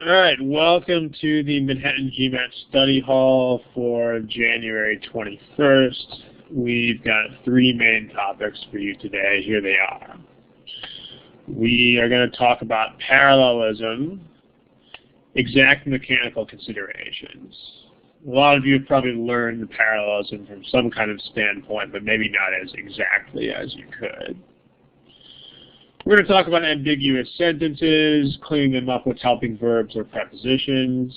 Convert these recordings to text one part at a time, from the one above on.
All right, welcome to the Manhattan Gmat Study Hall for January 21st. We've got three main topics for you today. Here they are. We are going to talk about parallelism, exact mechanical considerations. A lot of you have probably learned the parallelism from some kind of standpoint, but maybe not as exactly as you could. We're going to talk about ambiguous sentences, cleaning them up with helping verbs or prepositions,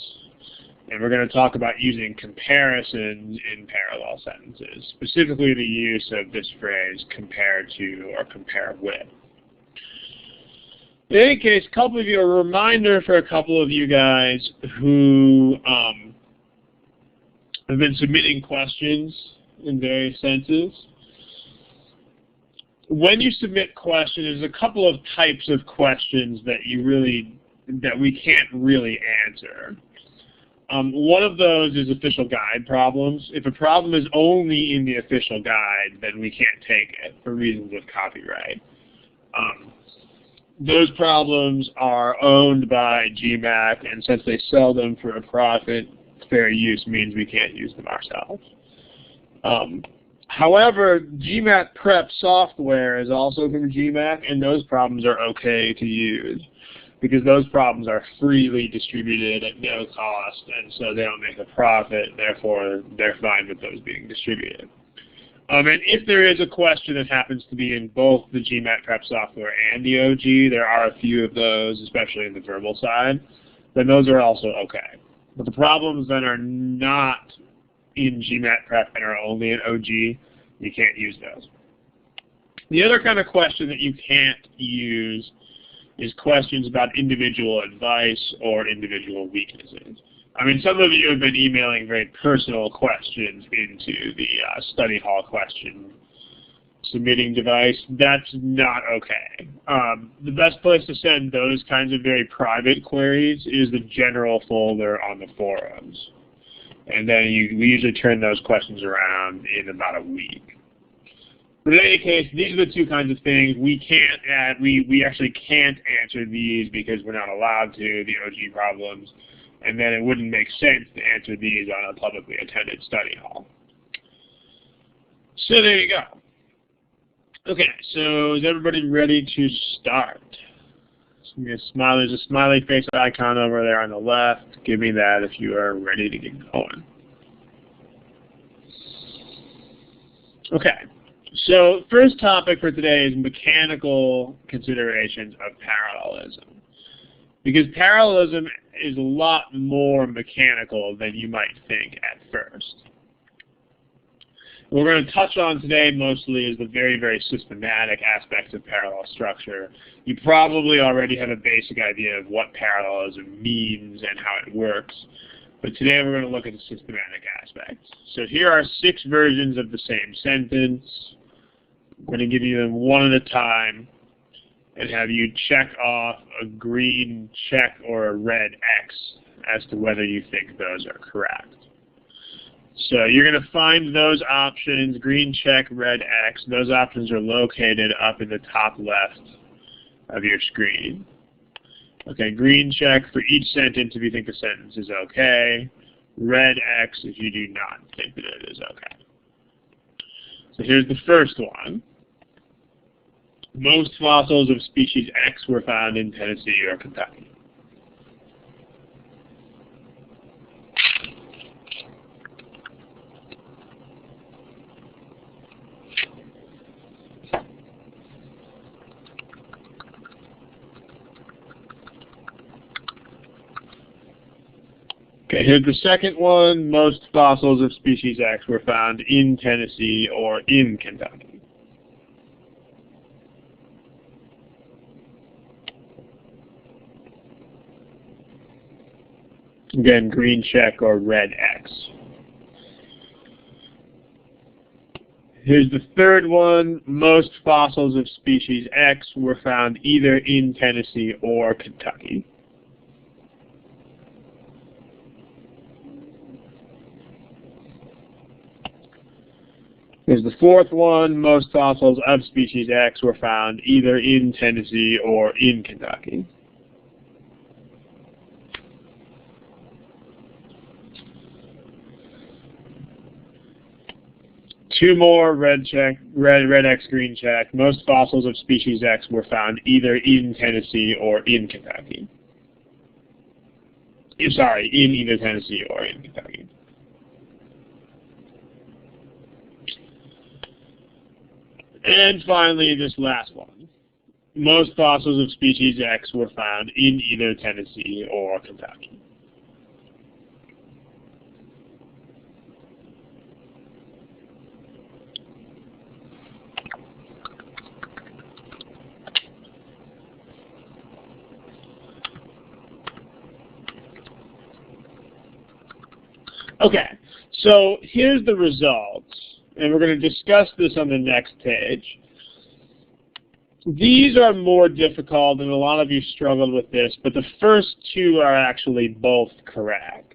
and we're going to talk about using comparisons in parallel sentences, specifically the use of this phrase, compare to or compare with. In any case, a reminder for a couple of you guys who have been submitting questions in various senses. When you submit questions, there's a couple of types of questions that we can't really answer. One of those is official guide problems. If a problem is only in the official guide, then we can't take it for reasons of copyright. Those problems are owned by Gmat, and since they sell them for a profit, fair use means we can't use them ourselves. However, Gmat Prep software is also from Gmat, and those problems are okay to use because those problems are freely distributed at no cost, and so they don't make a profit, therefore they're fine with those being distributed. And if there is a question that happens to be in both the Gmat Prep software and the OG, there are a few of those, especially in the verbal side, then those are also okay. But the problems that are not in Gmat Prep and are only in OG, you can't use those. The other kind of question that you can't use is questions about individual advice or individual weaknesses. I mean, some of you have been emailing very personal questions into the study hall question submitting device. That's not okay. The best place to send those kinds of very private queries is the general folder on the forums. And then we usually turn those questions around in about a week. But in any case, these are the two kinds of things. We actually can't answer these because we're not allowed to, the OG problems. And then it wouldn't make sense to answer these on a publicly attended study hall. So there you go. Okay, so is everybody ready to start? There's a smiley face icon over there on the left. Give me that if you are ready to get going. Okay, so first topic for today is mechanical considerations of parallelism. Because parallelism is a lot more mechanical than you might think at first. What we're going to touch on today mostly is the very, very systematic aspects of parallel structure. You probably already have a basic idea of what parallelism means and how it works, but today we're going to look at the systematic aspects. So here are 6 versions of the same sentence. I'm going to give you them one at a time and have you check off a green check or a red X as to whether you think those are correct. So you're going to find those options, green check, red X. Those options are located up in the top left of your screen. Okay, green check for each sentence if you think the sentence is okay. Red X if you do not think that it is okay. So here's the first one. Most fossils of species X were found in Tennessee or Kentucky. Okay, here's the second one. Most fossils of species X were found in Tennessee or in Kentucky. Again, green check or red X. Here's the third one. Most fossils of species X were found either in Tennessee or Kentucky. Here's the fourth one. Most fossils of species X were found either in Tennessee or in Kentucky. Two more, red check, red X, green check. Most fossils of species X were found either in Tennessee or in Kentucky. Sorry, in either Tennessee or in Kentucky. And finally, this last one. Most fossils of species X were found in either Tennessee or Kentucky. Okay, so here's the results, and we're going to discuss this on the next page. These are more difficult, and a lot of you struggled with this, but the first two are actually both correct.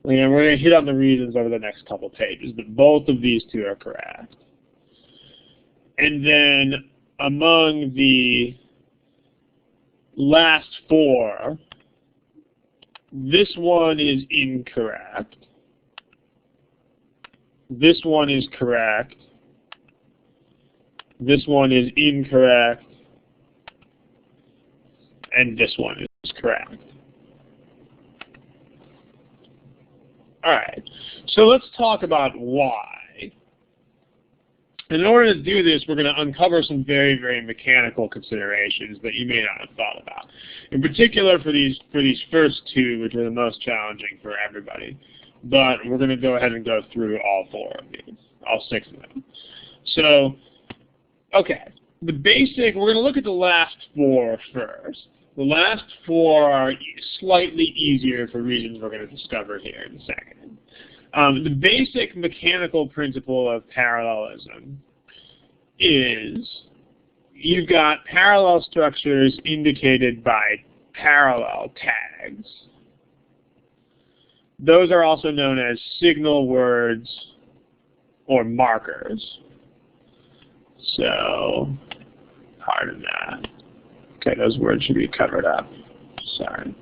And we're going to hit on the reasons over the next couple pages, but both of these two are correct. And then among the last four, this one is incorrect. This one is correct. This one is incorrect. And this one is correct. All right. So let's talk about why. In order to do this, we're going to uncover some very, very mechanical considerations that you may not have thought about. In particular for these first two, which are the most challenging for everybody. But we're going to go ahead and go through all four of these, all six of them. So, okay, we're going to look at the last four first. The last four are slightly easier for reasons we're going to discover here in a second. The basic mechanical principle of parallelism is you've got parallel structures indicated by parallel tags. Those are also known as signal words or markers. So, pardon that. Okay, those words should be covered up. Sorry.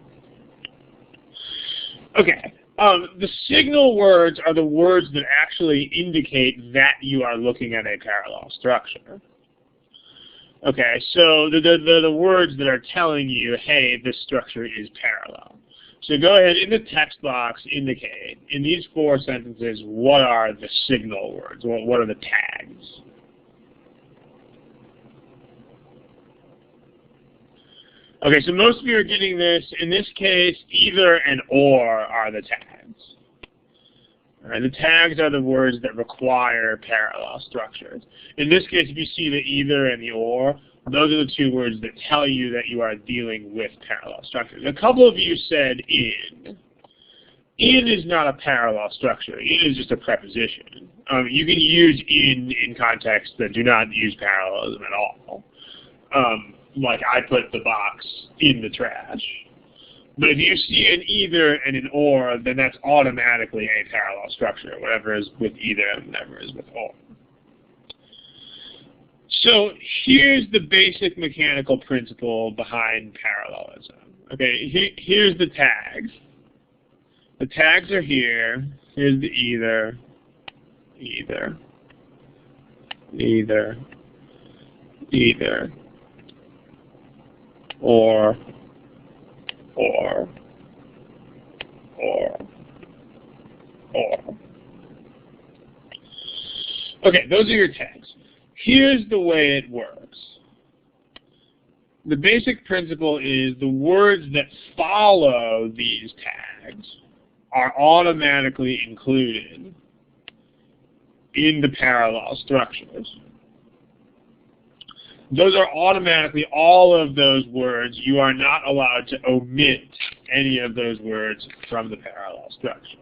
Okay. The signal words are the words that actually indicate that you are looking at a parallel structure. Okay, so they're the words that are telling you, hey, this structure is parallel. So go ahead, in the text box, indicate, in these four sentences, what are the signal words? What are the tags? Okay, so most of you are getting this. In this case, either and or are the tags. All right, the tags are the words that require parallel structures. In this case, if you see the either and the or, those are the two words that tell you that you are dealing with parallel structures. A couple of you said in. In is not a parallel structure. In is just a preposition. You can use in contexts that do not use parallelism at all. Like I put the box in the trash. But if you see an either and an or, then that's automatically a parallel structure, whatever is with either and whatever is with or. So here's the basic mechanical principle behind parallelism. Okay, here's the tags. The tags are here. Here's the either, either, either, either, or, or. Okay, those are your tags. Here's the way it works. The basic principle is the words that follow these tags are automatically included in the parallel structures. Those are automatically all of those words. You are not allowed to omit any of those words from the parallel structure.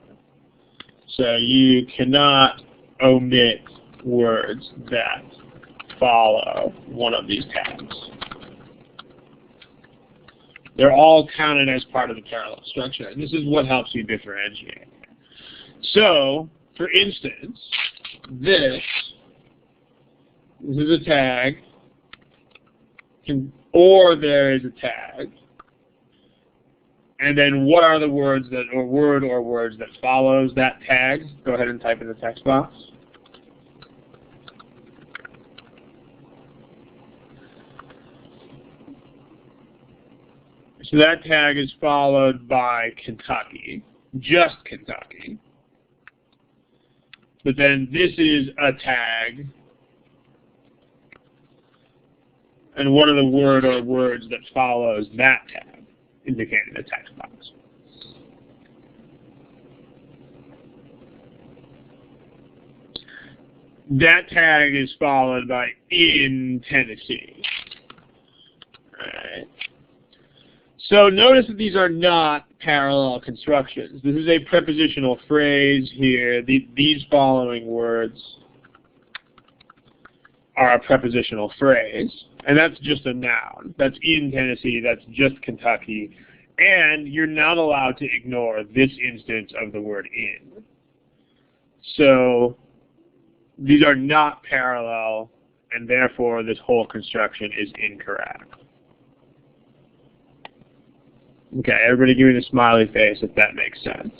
So you cannot omit words that follow one of these tags. They're all counted as part of the parallel structure, and this is what helps you differentiate. So, for instance, this is a tag, or there is a tag. And then what are the words that, or word or words that follows that tag? Go ahead and type in the text box. So that tag is followed by Kentucky, just Kentucky. But then this is a tag, and what are the word or words that follows that tag, indicating the text box? That tag is followed by in Tennessee. Alright. So notice that these are not parallel constructions. This is a prepositional phrase here. These following words are a prepositional phrase. And that's just a noun. That's in Tennessee. That's just Kentucky. And you're not allowed to ignore this instance of the word in. So these are not parallel, and therefore this whole construction is incorrect. Okay, everybody give me the smiley face if that makes sense.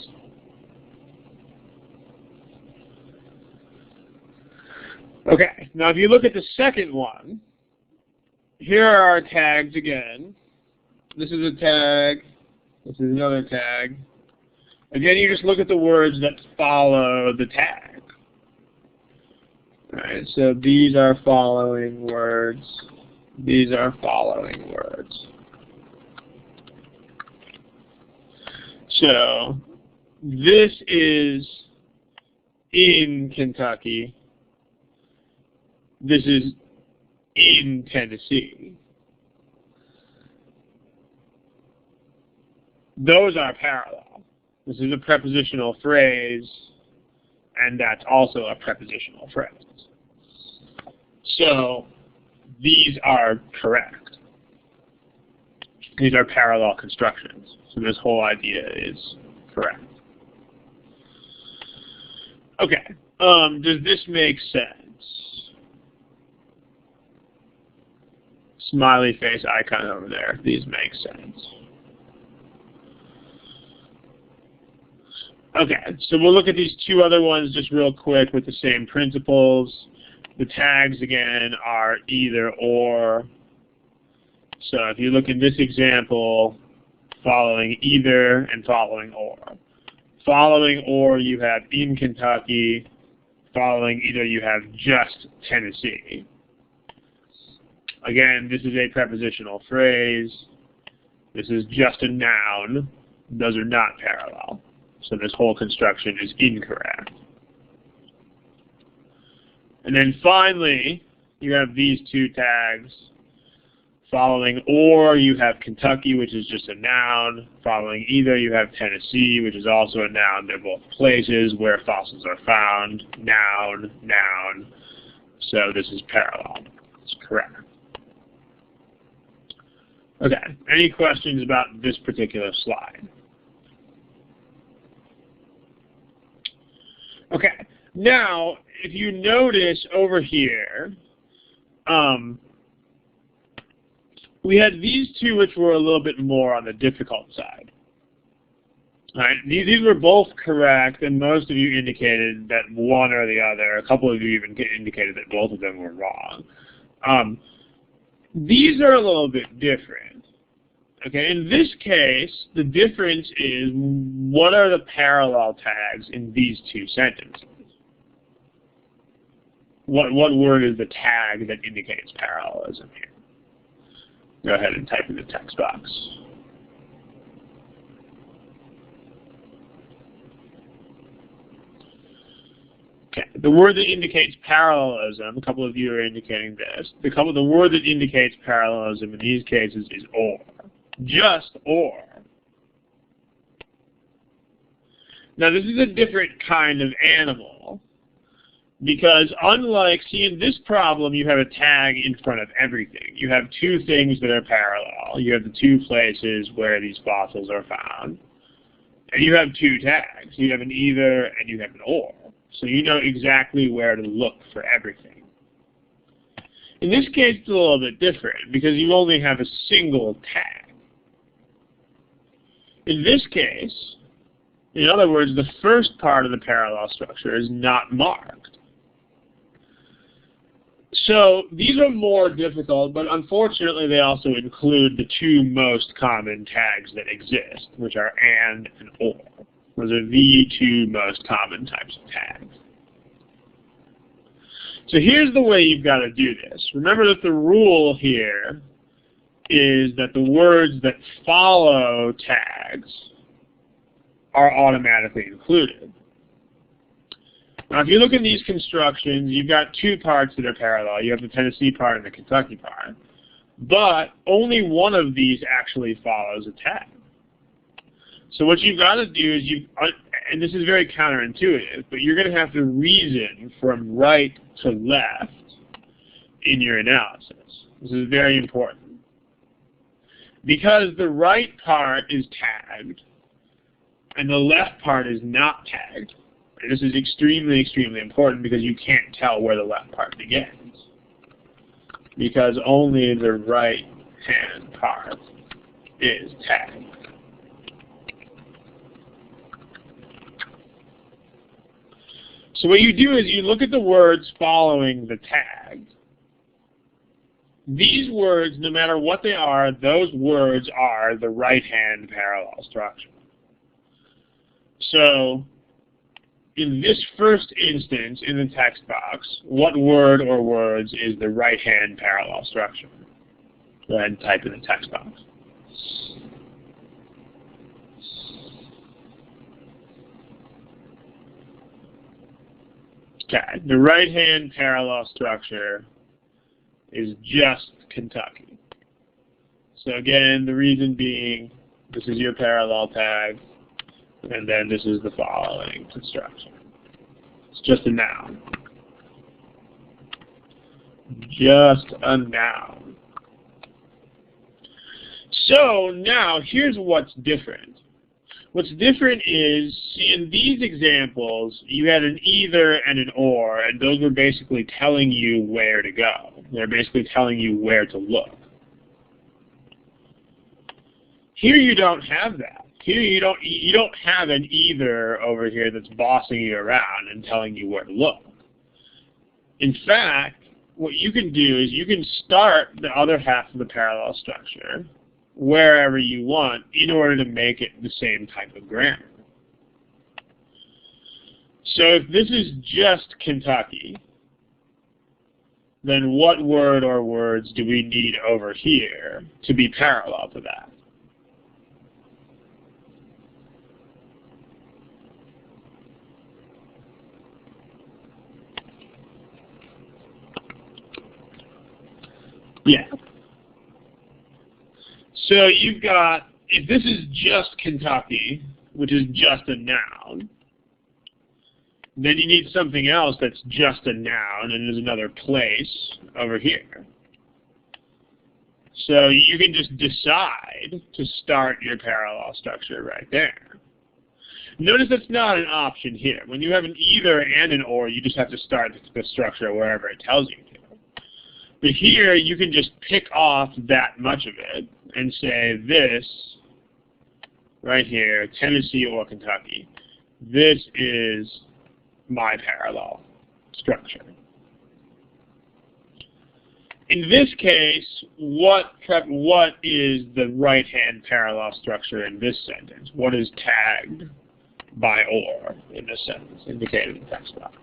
Okay, now if you look at the second one, here are our tags again. This is a tag. This is another tag. Again, you just look at the words that follow the tag. Alright, so these are following words. These are following words. So, this is in Kentucky. This is in Tennessee. Those are parallel. This is a prepositional phrase, and that's also a prepositional phrase. So, these are correct. These are parallel constructions. So this whole idea is correct. Okay, does this make sense? Smiley face icon over there. These make sense. Okay, so we'll look at these two other ones just real quick with the same principles. The tags, again, are either or. So if you look in this example, following either and following or. Following or, you have in Kentucky. Following either, you have just Tennessee. Again, this is a prepositional phrase. This is just a noun. Those are not parallel. So this whole construction is incorrect. And then finally, you have these two tags. Following or, you have Kentucky, which is just a noun. Following either, you have Tennessee, which is also a noun. They're both places where fossils are found. Noun, noun. So this is parallel. It's correct. Okay, any questions about this particular slide? Okay, now, if you notice over here, we had these two which were a little bit more on the difficult side. All right, these were both correct, and most of you indicated that one or the other. A couple of you even indicated that both of them were wrong. These are a little bit different. Okay, in this case, the difference is what are the parallel tags in these two sentences? What word is the tag that indicates parallelism here? Go ahead and type in the text box. Okay, the word that indicates parallelism, a couple of you are indicating this. The word that indicates parallelism in these cases is or. Just or. Now this is a different kind of animal because unlike, see in this problem you have a tag in front of everything. You have two things that are parallel. You have the two places where these fossils are found. And you have two tags. You have an either and you have an or. So you know exactly where to look for everything. In this case it's a little bit different because you only have a single tag. In this case, in other words, the first part of the parallel structure is not marked. So these are more difficult, but unfortunately they also include the two most common tags that exist, which are and or. Those are the two most common types of tags. So here's the way you've got to do this. Remember that the rule here is that the words that follow tags are automatically included. Now, if you look at these constructions, you've got two parts that are parallel. You have the Tennessee part and the Kentucky part. But only one of these actually follows a tag. So what you've got to do is, and this is very counterintuitive, but you're going to have to reason from right to left in your analysis. This is very important. Because the right part is tagged, and the left part is not tagged. And this is extremely, extremely important because you can't tell where the left part begins. Because only the right-hand part is tagged. So what you do is you look at the words following the tag. These words, no matter what they are, those words are the right-hand parallel structure. So in this first instance in the text box, what word or words is the right-hand parallel structure? Go ahead and type in the text box. Okay, the right-hand parallel structure is just Kentucky. So again, the reason being, this is your parallel tag, and then this is the following construction. It's just a noun. Just a noun. So now, here's what's different. What's different is, in these examples, you had an either and an or, and those were basically telling you where to go. They're basically telling you where to look. Here you don't have that. Here you don't have an either over here that's bossing you around and telling you where to look. In fact, what you can do is you can start the other half of the parallel structure wherever you want in order to make it the same type of grammar. So if this is just Kentucky, then what word or words do we need over here to be parallel to that? Yeah. So you've got, if this is just Kentucky, which is just a noun, then you need something else that's just a noun, and there's another place over here. So you can just decide to start your parallel structure right there. Notice that's not an option here. When you have an either and an or, you just have to start the structure wherever it tells you to. But here, you can just pick off that much of it and say this, right here, Tennessee or Kentucky, this is my parallel structure. In this case, what is the right-hand parallel structure in this sentence? What is tagged by or in this sentence, indicated in the text box?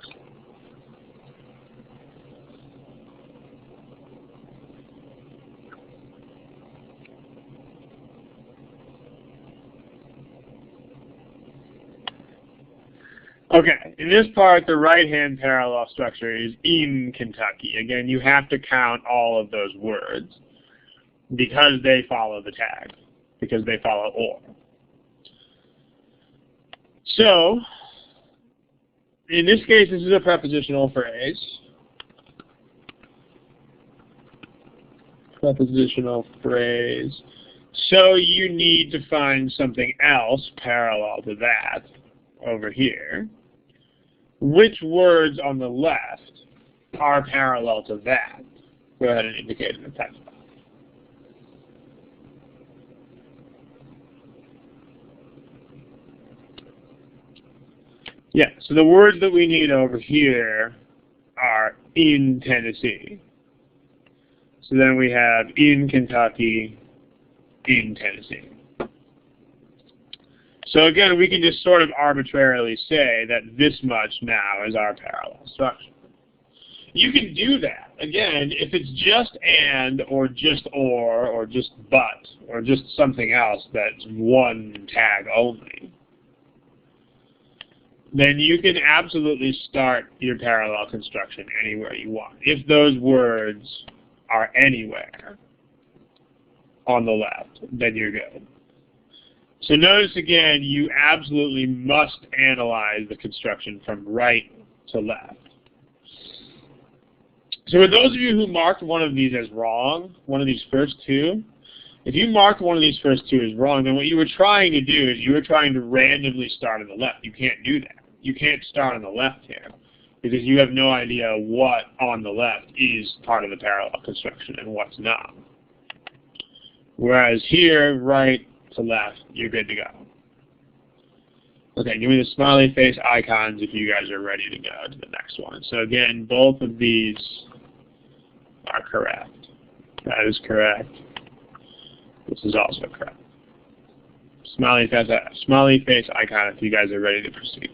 Okay, in this part, the right-hand parallel structure is in Kentucky. Again, you have to count all of those words because they follow the tag, because they follow or. So, in this case, this is a prepositional phrase. Prepositional phrase. So you need to find something else parallel to that over here. Which words on the left are parallel to that? Go ahead and indicate in the text box. Yeah, so the words that we need over here are in Tennessee. So then we have in Kentucky, in Tennessee. So again, we can just sort of arbitrarily say that this much now is our parallel structure. You can do that, again, if it's just and, or just or just but, or just something else that's one tag only. Then you can absolutely start your parallel construction anywhere you want. If those words are anywhere on the left, then you're good. So notice again, you absolutely must analyze the construction from right to left. So for those of you who marked one of these as wrong, one of these first two, if you marked one of these first two as wrong, then what you were trying to do is you were trying to randomly start on the left. You can't do that. You can't start on the left here because you have no idea what on the left is part of the parallel construction and what's not. Whereas here, right to left, you're good to go. Okay, give me the smiley face icons if you guys are ready to go to the next one. So again, both of these are correct. That is correct. This is also correct. Smiley face icon if you guys are ready to proceed.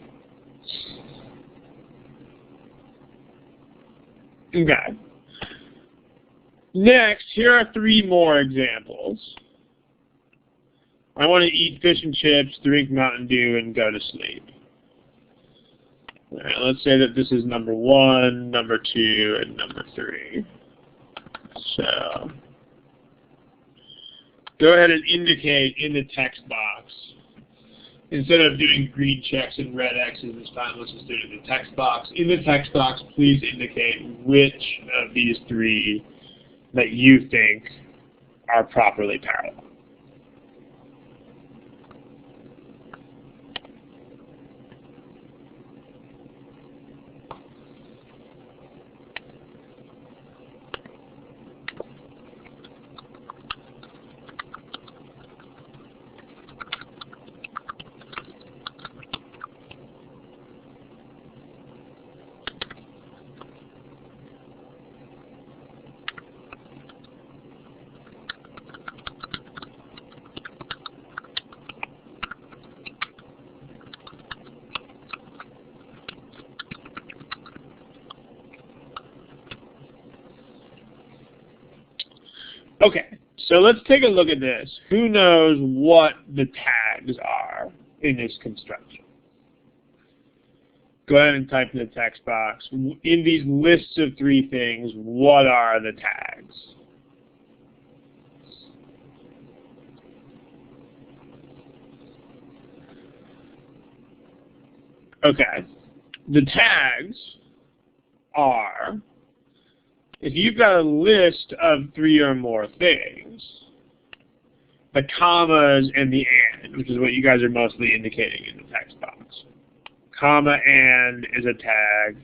Okay. Next, here are 3 more examples. I want to eat fish and chips, drink Mountain Dew, and go to sleep. All right, let's say that this is number 1, number 2, and number 3. So go ahead and indicate in the text box. Instead of doing green checks and red X's this time, let's just do it in the text box. In the text box, please indicate which of these 3 that you think are properly parallel. Okay, so let's take a look at this. Who knows what the tags are in this construction? Go ahead and type in the text box. In these lists of 3 things, what are the tags? Okay, the tags are, if you've got a list of 3 or more things, the commas and the and, which is what you guys are mostly indicating in the text box. Comma and is a tag,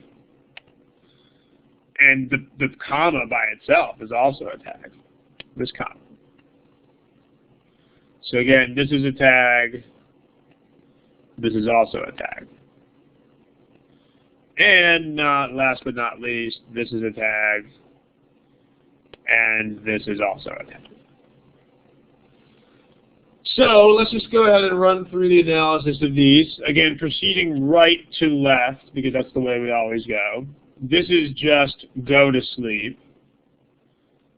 and the comma by itself is also a tag, this comma. So again, this is a tag, this is also a tag. And last but not least, this is a tag, and this is also a tag. So let's just go ahead and run through the analysis of these. Again, proceeding right to left, because that's the way we always go. This is just go to sleep.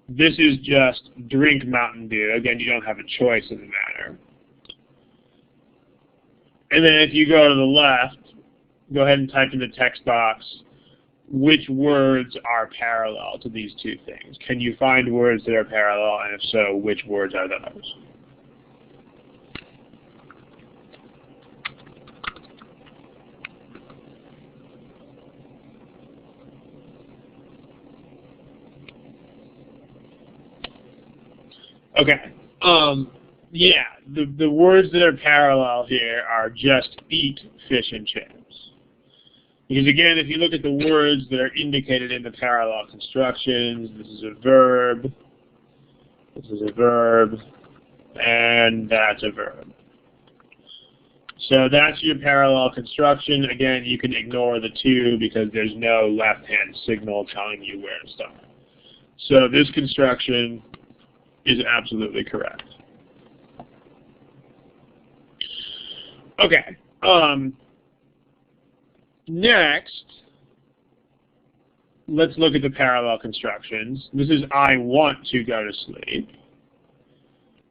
This is just drink Mountain Dew. Again, you don't have a choice in the matter. And then if you go to the left, go ahead and type in the text box which words are parallel to these 2 things. Can you find words that are parallel, and if so, which words are those? Okay. Yeah, the words that are parallel here are just eat fish and chips. Because again, if you look at the words that are indicated in the parallel constructions, this is a verb, this is a verb, and that's a verb. So that's your parallel construction. Again, you can ignore the 2 because there's no left-hand signal telling you where to start. So this construction is absolutely correct. Okay. Next, let's look at the parallel constructions. This is I want to go to sleep,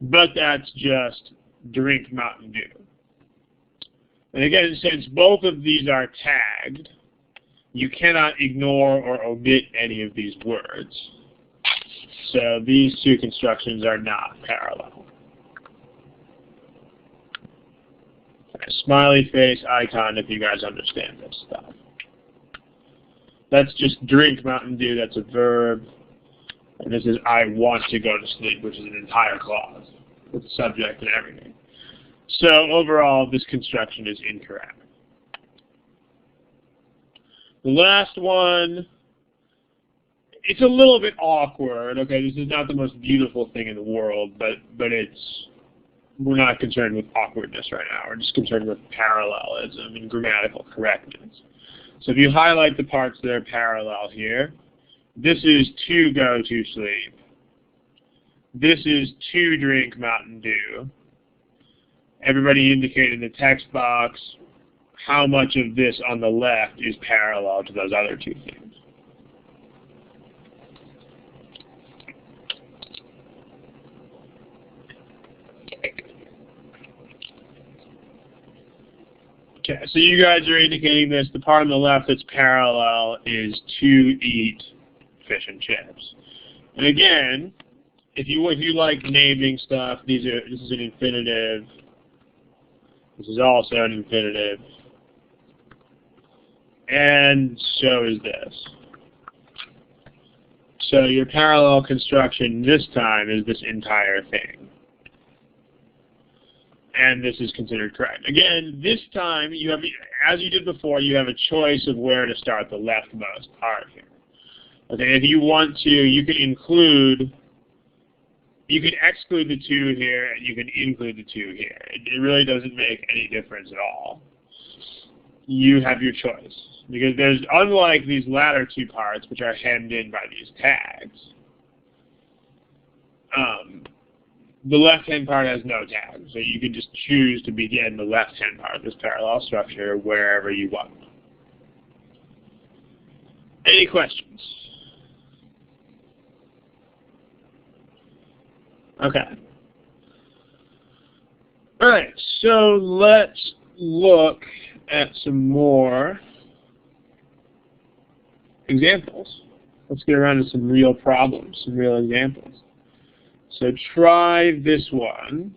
but that's just drink Mountain Dew. And again, since both of these are tagged, you cannot ignore or omit any of these words. So these 2 constructions are not parallel. A smiley face icon if you guys understand this stuff. That's just drink Mountain Dew, that's a verb. And this is I want to go to sleep, which is an entire clause with the subject and everything. So overall, this construction is incorrect. The last one, it's a little bit awkward. Okay, this is not the most beautiful thing in the world, but we're not concerned with awkwardness right now. We're just concerned with parallelism and grammatical correctness. So if you highlight the parts that are parallel here, this is to go to sleep. This is to drink Mountain Dew. Everybody indicate in the text box how much of this on the left is parallel to those other 2 things. Okay, so you guys are indicating this. The part on the left that's parallel is to eat fish and chips. And again, if you like naming stuff, this is an infinitive. This is also an infinitive. And so is this. So your parallel construction this time is this entire thing. And this is considered correct. Again, this time, you have, as you did before, you have a choice of where to start the leftmost part here. Okay, if you want to, you can exclude the 2 here, and you can include the 2 here. It really doesn't make any difference at all. You have your choice. Because there's, unlike these latter 2 parts, which are hemmed in by these tags, the left-hand part has no tag, so you can just choose to begin the left-hand part of this parallel structure wherever you want. Any questions? Okay. All right, so let's look at some more examples. Let's get around to some real problems, some real examples. So try this one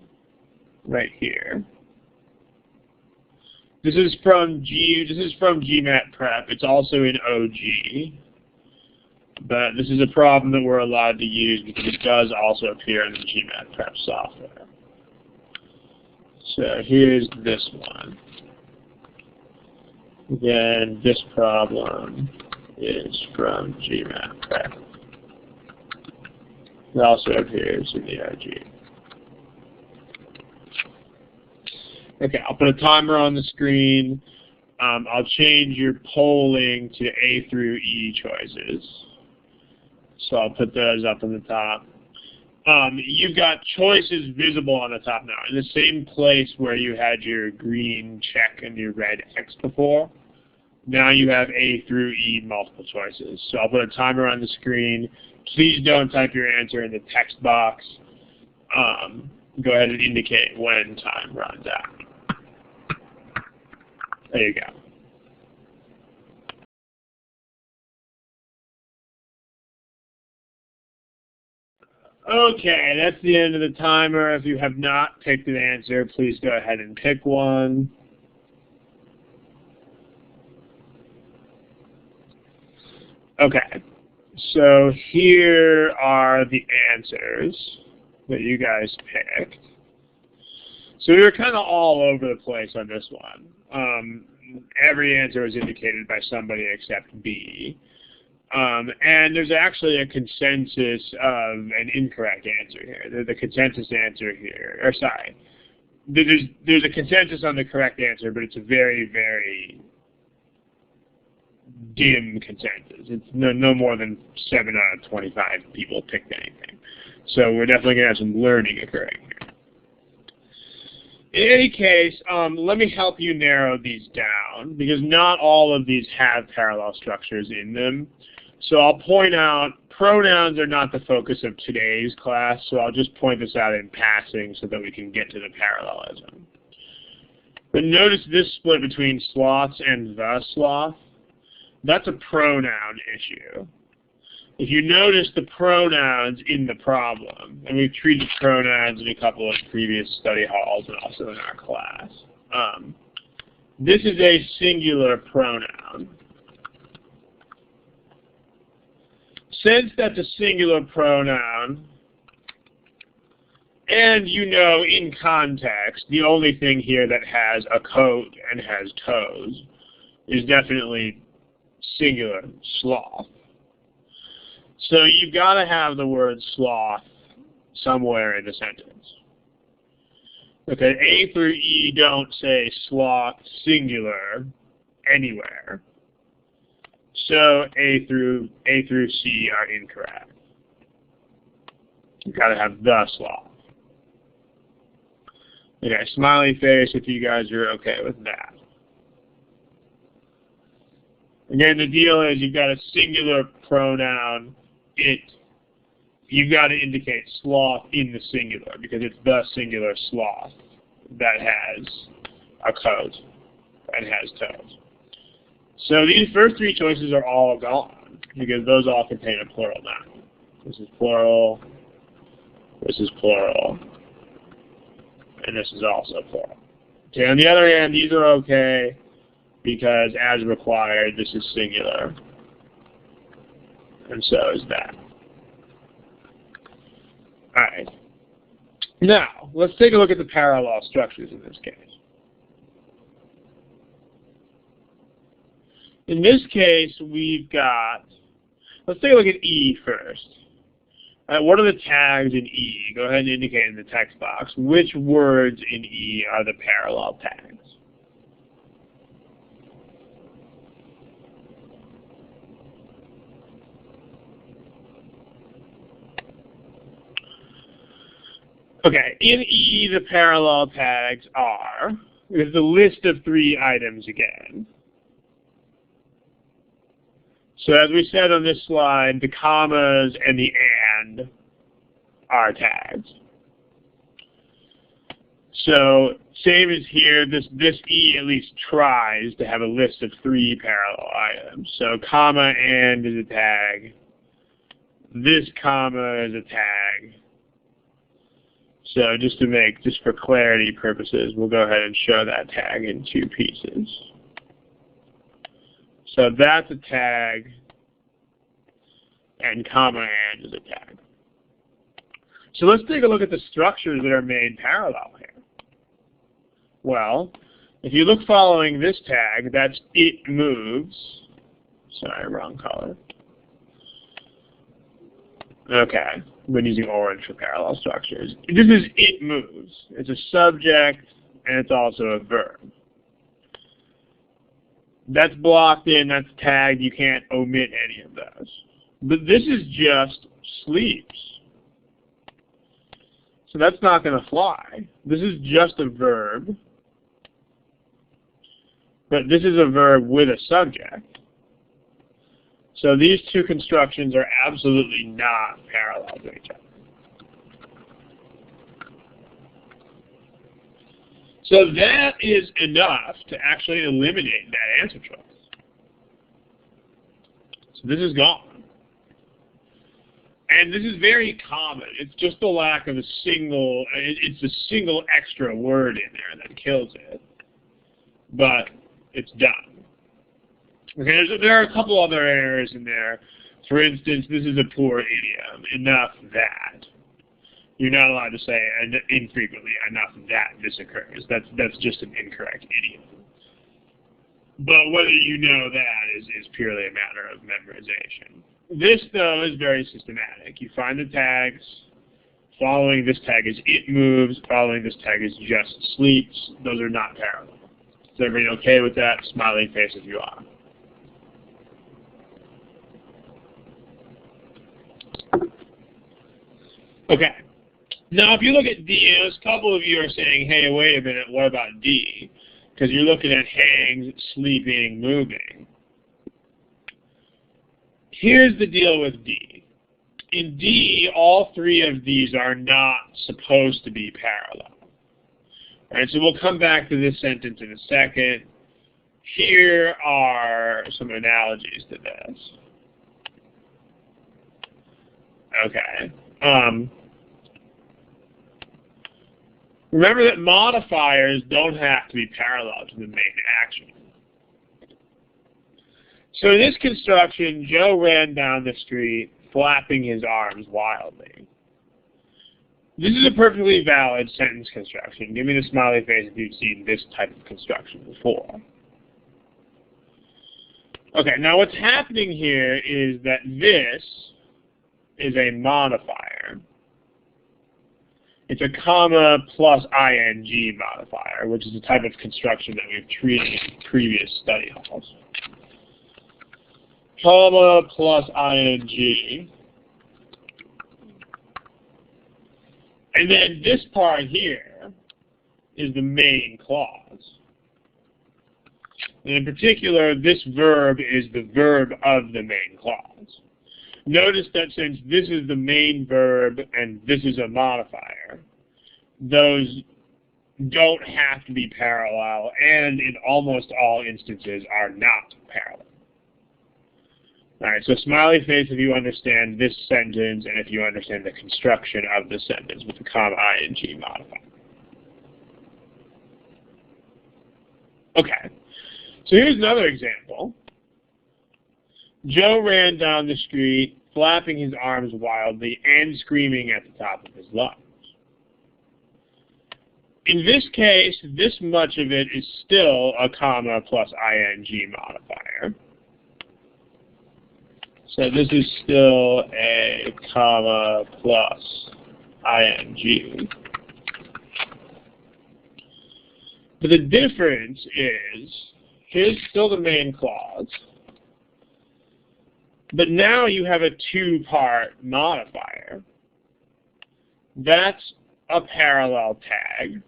right here. This is from Gmat Prep. It's also in OG. But this is a problem that we're allowed to use because it does also appear in the Gmat Prep software. So here's this one. Again, this problem is from Gmat Prep. It also appears in the OG. Okay, I'll put a timer on the screen. I'll change your polling to A through E choices. So I'll put those up on the top. You've got choices visible on the top now. In the same place where you had your green check and your red X before, now you have A through E multiple choices. So I'll put a timer on the screen. Please don't type your answer in the text box. Go ahead and indicate when time runs out. There you go. Okay, that's the end of the timer. If you have not picked an answer, please go ahead and pick one. Okay, so here are the answers that you guys picked. So we were kind of all over the place on this one. Every answer was indicated by somebody except B. And there's actually a consensus of an incorrect answer here. The consensus answer here, or sorry, there's a consensus on the correct answer, but it's a very, very dim consensus. It's no more than 7 out of 25 people picked anything. So we're definitely going to have some learning occurring here. In any case, let me help you narrow these down, because not all of these have parallel structures in them. So I'll point out pronouns are not the focus of today's class, so I'll just point this out in passing so that we can get to the parallelism. But notice this split between sloths and the sloth. That's a pronoun issue. If you notice the pronouns in the problem, and we've treated pronouns in a couple of previous study halls and also in our class, this is a singular pronoun. Since that's a singular pronoun, and you know in context, the only thing here that has a coat and has toes is definitely singular, sloth. So you've got to have the word sloth somewhere in the sentence. Okay, A through E don't say sloth singular anywhere. So A through C are incorrect. You've got to have the sloth. Okay, smiley face if you guys are okay with that. Again, the deal is you've got a singular pronoun, it. You've got to indicate sloth in the singular because it's the singular sloth that has a coat and has toes. So these first three choices are all gone because those all contain a plural noun. This is plural, this is plural, and this is also plural. Okay, on the other hand, these are okay because as required, this is singular, and so is that. All right. Now, let's take a look at the parallel structures in this case. In this case, we've got, let's take a look at E first. What are the tags in E? Go ahead and indicate in the text box which words in E are the parallel tags. Okay, in E, the parallel tags are, there's the list of 3 items again. So as we said on this slide, the commas and the and are tags. So same as here, this E at least tries to have a list of 3 parallel items. So comma and is a tag. This comma is a tag. So just for clarity purposes, we'll go ahead and show that tag in 2 pieces. So that's a tag, and comma and is a tag. So let's take a look at the structures that are made parallel here. Well, if you look following this tag, that's it moves. Sorry, wrong color. Okay, I've been using orange for parallel structures. This is it moves. It's a subject, and it's also a verb. That's blocked in, that's tagged, you can't omit any of those. But this is just sleeps. So that's not going to fly. This is just a verb. But this is a verb with a subject. So these 2 constructions are absolutely not parallel to each other. So that is enough to actually eliminate that answer choice. So this is gone. And this is very common. It's just the lack of a single, it's a single extra word in there that kills it. But it's done. Okay, there are a couple other errors in there. For instance, this is a poor idiom. Enough that. You're not allowed to say infrequently, enough that this occurs. That's just an incorrect idiom. But whether you know that is purely a matter of memorization. This, though, is very systematic. You find the tags, Following this tag is it moves. Following this tag is just sleeps. Those are not parallel. Is everybody okay with that? Smiling face if you are. Okay. Now, if you look at D, a couple of you are saying, hey, wait a minute, what about D? Because you're looking at hangs, sleeping, moving. Here's the deal with D. In D, all three of these are not supposed to be parallel. All right, so we'll come back to this sentence in a second. Here are some analogies to this. Okay. Remember that modifiers don't have to be parallel to the main action. So in this construction, Joe ran down the street, flapping his arms wildly. This is a perfectly valid sentence construction. Give me the smiley face if you've seen this type of construction before. Okay, now what's happening here is that this is a modifier. It's a comma plus ing modifier, which is a type of construction that we've treated in previous study halls. Comma plus ing. And then this part here is the main clause. And in particular, this verb is the verb of the main clause. Notice that since this is the main verb and this is a modifier, those don't have to be parallel, and in almost all instances are not parallel. All right, so smiley face if you understand this sentence and if you understand the construction of the sentence with the comma ing modifier. Okay, so here's another example. Joe ran down the street, flapping his arms wildly and screaming at the top of his lungs. In this case, this much of it is still a comma plus ing modifier. So this is still a comma plus ing. But the difference is, here's still the main clause. But now you have a two-part modifier. That's a parallel tag.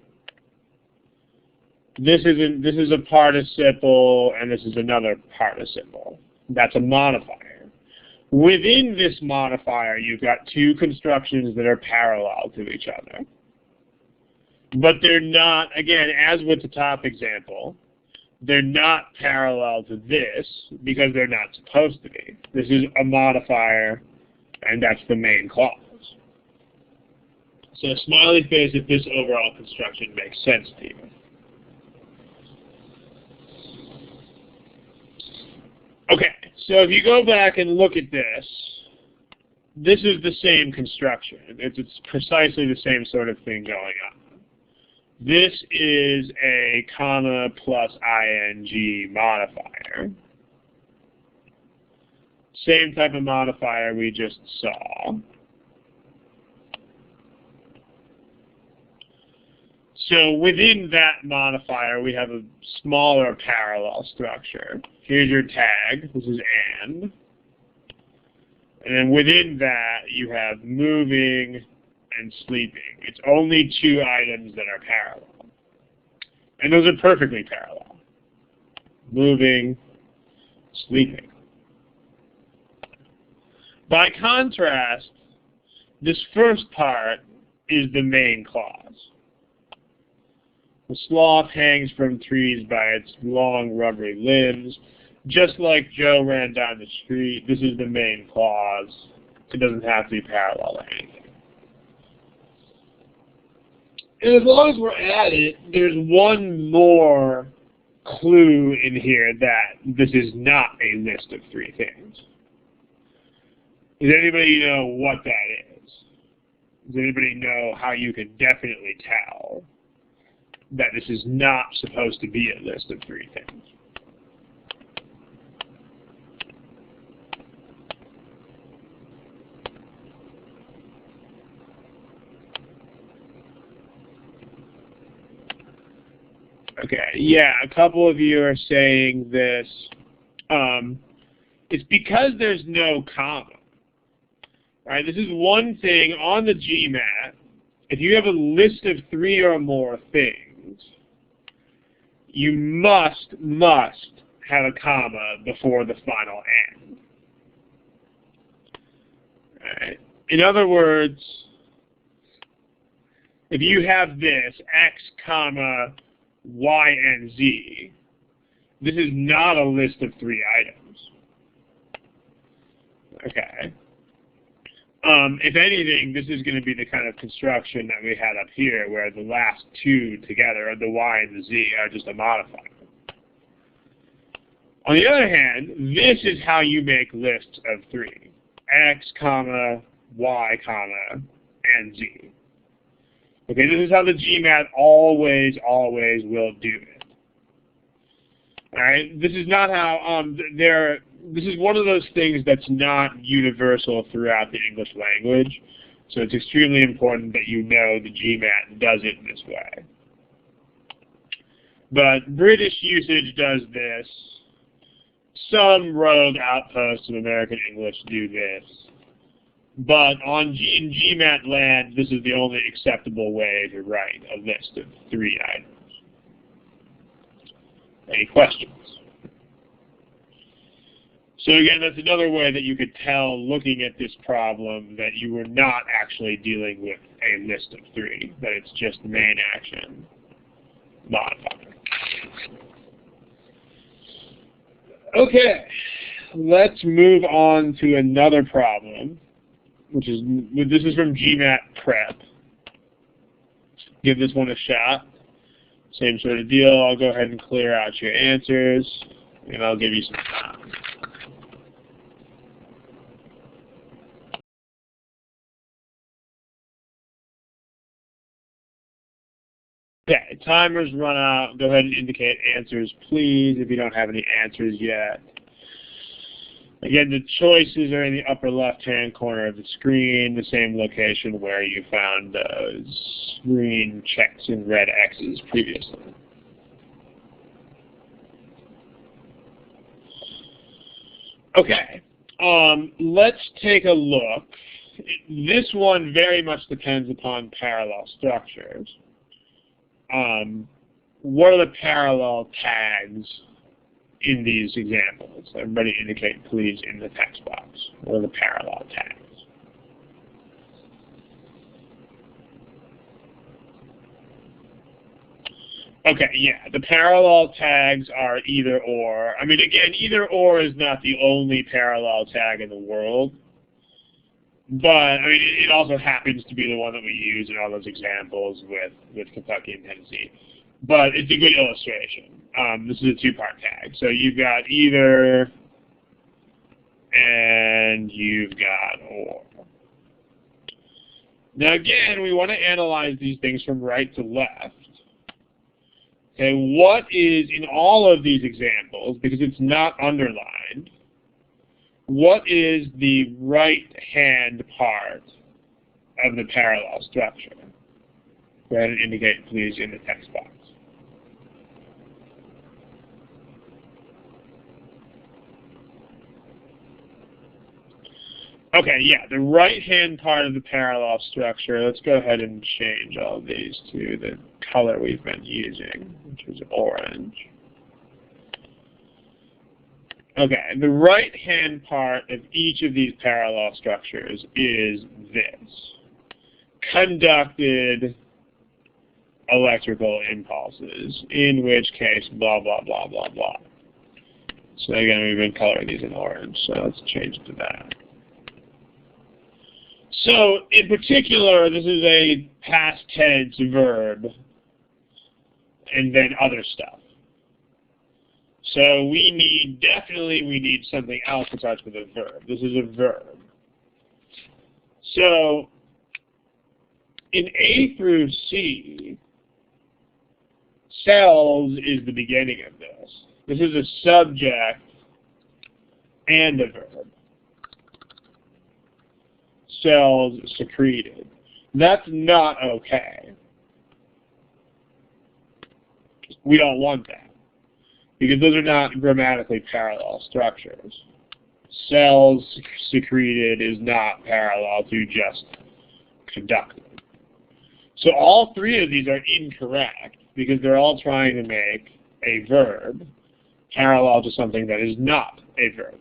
This is a participle, and this is another participle. That's a modifier. Within this modifier, you've got two constructions that are parallel to each other. But they're not, again, as with the top example, they're not parallel to this because they're not supposed to be. This is a modifier, and that's the main clause. So smiley face if this overall construction makes sense to you. Okay, so if you go back and look at this, this is the same construction. It's precisely the same sort of thing going on. This is a comma plus ing modifier. Same type of modifier we just saw. So within that modifier, we have a smaller parallel structure. Here's your tag. This is and. And then within that, you have moving and sleeping. It's only two items that are parallel. And those are perfectly parallel. Moving, sleeping. By contrast, this first part is the main clause. The sloth hangs from trees by its long, rubbery limbs. Just like Joe ran down the street, this is the main clause. It doesn't have to be parallel to anything. And as long as we're at it, there's one more clue in here that this is not a list of three things. Does anybody know what that is? Does anybody know how you can definitely tell that this is not supposed to be a list of three things? Okay, yeah, a couple of you are saying this. It's because there's no comma. Right? This is one thing on the Gmat. If you have a list of 3 or more things, you must have a comma before the final end. Right? In other words, if you have this X, comma, Y, and Z, this is not a list of 3 items. Okay. If anything, this is going to be the kind of construction that we had up here, where the last 2 together, the Y and the Z, are just a modifier. On the other hand, this is how you make lists of 3. X, comma, Y, comma, and Z. Okay, this is how the Gmat always will do it. All right, this is not how this is one of those things that's not universal throughout the English language. So it's extremely important that you know the Gmat does it this way. But British usage does this. Some rogue outposts of American English do this. But in Gmat land, this is the only acceptable way to write a list of 3 items. Any questions? So again, that's another way that you could tell, looking at this problem, that you were not actually dealing with a list of 3, that it's just main action modifier. Okay, let's move on to another problem, this is from Gmat Prep. Give this one a shot. Same sort of deal. I'll go ahead and clear out your answers, and I'll give you some time. Okay, timer's run out. Go ahead and indicate answers, please, if you don't have any answers yet. Again, the choices are in the upper left-hand corner of the screen, the same location where you found those green checks and red X's previously. Okay, let's take a look. This one very much depends upon parallel structures. What are the parallel tags in these examples? Everybody indicate, please, in the text box. What are the parallel tags? Okay, yeah, the parallel tags are either or. I mean, again, either or is not the only parallel tag in the world. But, I mean, it also happens to be the one that we use in all those examples with Kentucky and Tennessee. But it's a good illustration. This is a 2-part tag. So you've got either and you've got or. Now, again, we want to analyze these things from right to left. Okay, what is, in all of these examples, because it's not underlined, what is the right-hand part of the parallel structure? Go ahead and indicate, please, in the text box. Okay, yeah, the right-hand part of the parallel structure, let's go ahead and change all of these to the color we've been using, which is orange. Okay, the right-hand part of each of these parallel structures is this. Conducted electrical impulses, in which case blah, blah, blah, blah, blah. So again, we've been coloring these in orange, so let's change to that. So, in particular, this is a past tense verb, and then other stuff. So we need something else that starts with a verb. This is a verb. So, in A through C, sells is the beginning of this. This is a subject and a verb. Cells secreted. That's not okay. Just We don't want that, because those are not grammatically parallel structures. Cells secreted is not parallel to just conducted. So all three of these are incorrect, because they're all trying to make a verb parallel to something that is not a verb.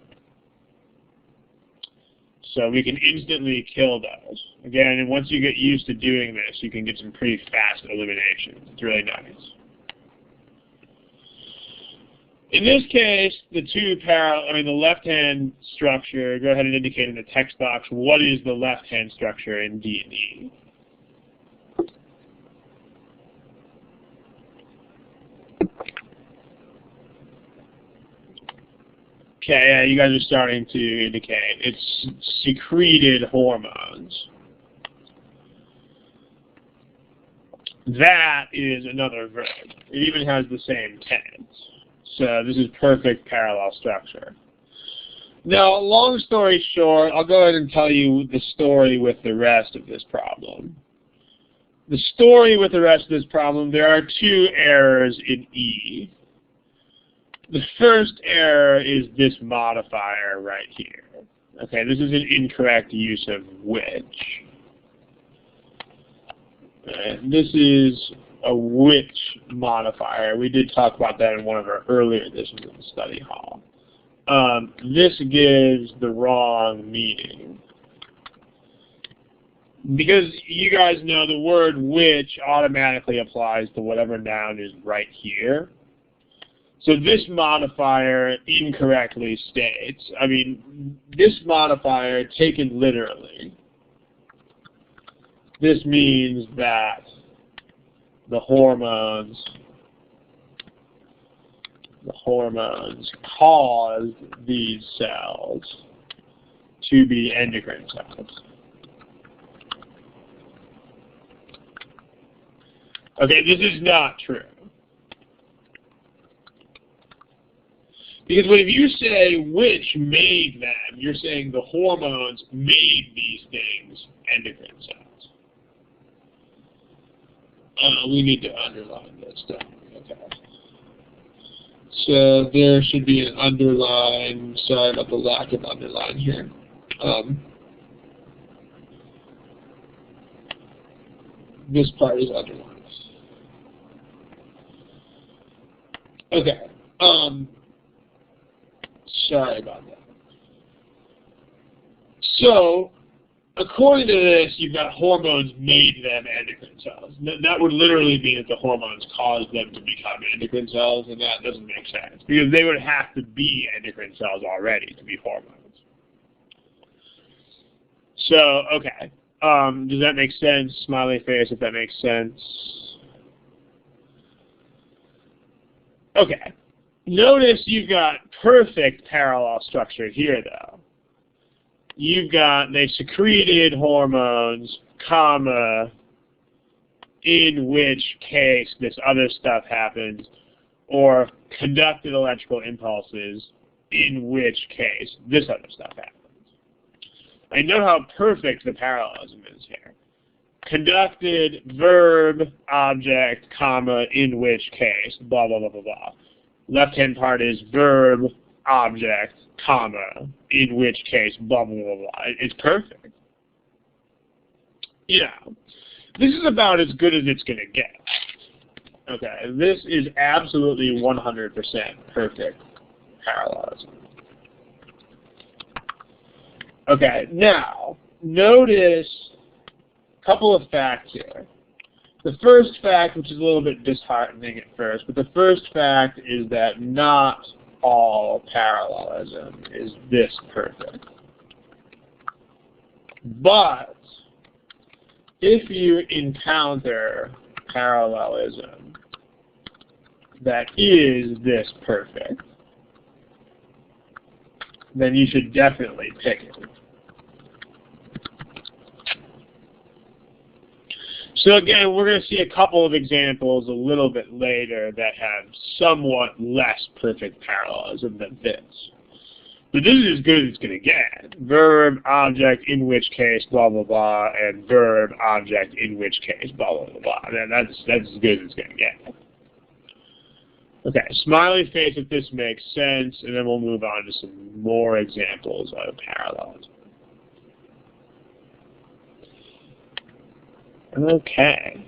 So we can instantly kill those. Again, and once you get used to doing this, you can get some pretty fast eliminations. It's really nice. In this case, the left-hand structure, go ahead and indicate in the text box what is the left-hand structure in D&E. Okay, you guys are starting to indicate. It's secreted hormones. That is another verb. It even has the same tense. So this is perfect parallel structure. Now, long story short, I'll go ahead and tell you the story with the rest of this problem. The story with the rest of this problem, there are two errors in E. The first error is this modifier right here. Okay, this is an incorrect use of which. This is a which modifier. We did talk about that in one of our earlier editions of the study hall. This gives the wrong meaning. Because you guys know the word which automatically applies to whatever noun is right here. So this modifier incorrectly states, this modifier taken literally, this means that the hormones caused these cells to be endocrine cells. Okay, this is not true. Because if you say which made them, you're saying the hormones made these things endocrine cells. We need to underline this, don't we? Okay. So there should be an underline. Sorry about the lack of underline here. This part is underlined. Okay. Sorry about that. So, according to this, you've got hormones made them endocrine cells. That would literally mean that the hormones caused them to become endocrine cells, and that doesn't make sense, because they would have to be endocrine cells already to be hormones. So, okay. Does that make sense? Smiley face if that makes sense. Okay. Notice you've got perfect parallel structure here, though. You've got, they secreted hormones, comma, in which case this other stuff happens, or conducted electrical impulses, in which case this other stuff happens. I know how perfect the parallelism is here. Conducted, verb, object, comma, in which case, blah, blah, blah, blah, blah. Left-hand part is verb, object, comma, in which case, blah, blah, blah, blah. It's perfect. Yeah. This is about as good as it's going to get. Okay, this is absolutely 100% perfect parallelism. Okay, now, notice a couple of facts here. The first fact, which is a little bit disheartening at first, but the first fact is that not all parallelism is this perfect. But if you encounter parallelism that is this perfect, then you should definitely pick it. So again, we're going to see a couple of examples a little bit later that have somewhat less perfect parallelism than this. But this is as good as it's going to get. Verb, object, in which case, blah, blah, blah, and verb, object, in which case, blah, blah, blah, blah. And that's as good as it's going to get. Okay, smiley face if this makes sense, and then we'll move on to some more examples of parallelism. Okay.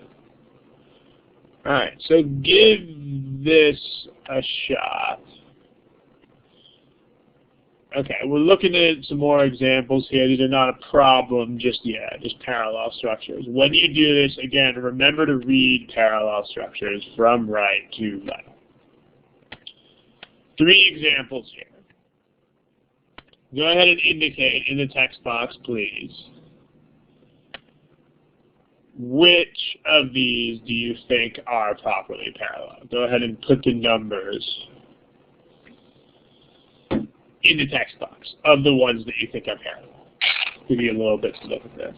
Alright, so give this a shot. Okay, we're looking at some more examples here. These are not a problem just yet, just parallel structures. When you do this, again, remember to read parallel structures from right to left. 3 examples here. Go ahead and indicate in the text box, please. Which of these do you think are properly parallel? Go ahead and put the numbers in the text box of the ones that you think are parallel. Give you a little bit to look at this.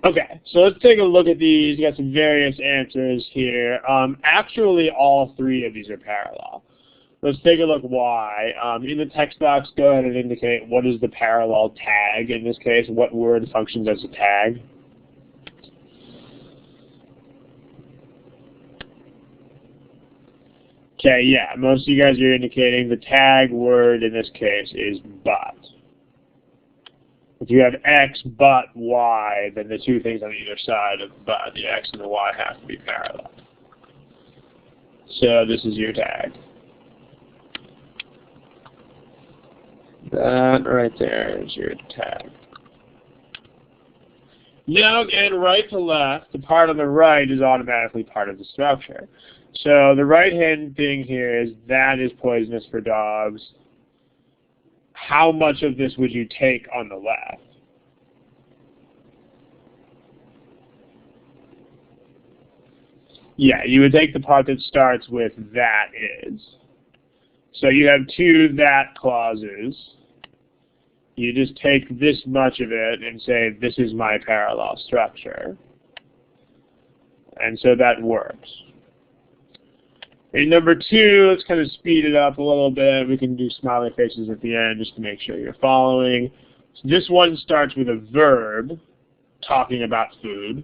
Okay, so let's take a look at these. You got some various answers here. Actually, all 3 of these are parallel. Let's take a look why. In the text box, go ahead and indicate what is the parallel tag. In this case, what word functions as a tag. Okay, yeah, most of you guys are indicating the tag word in this case is but. If you have X but Y, then the 2 things on either side of but, the X and the Y, have to be parallel. So this is your tag. That right there is your tag. Now again, right to left, the part on the right is automatically part of the structure. So the right-hand thing here is that is poisonous for dogs. How much of this would you take on the left? Yeah, you would take the part that starts with that is. So you have 2 that clauses. You just take this much of it and say, this is my parallel structure. And so that works. In number 2, let's kind of speed it up a little bit. We can do smiley faces at the end just to make sure you're following. So this one starts with a verb talking about food.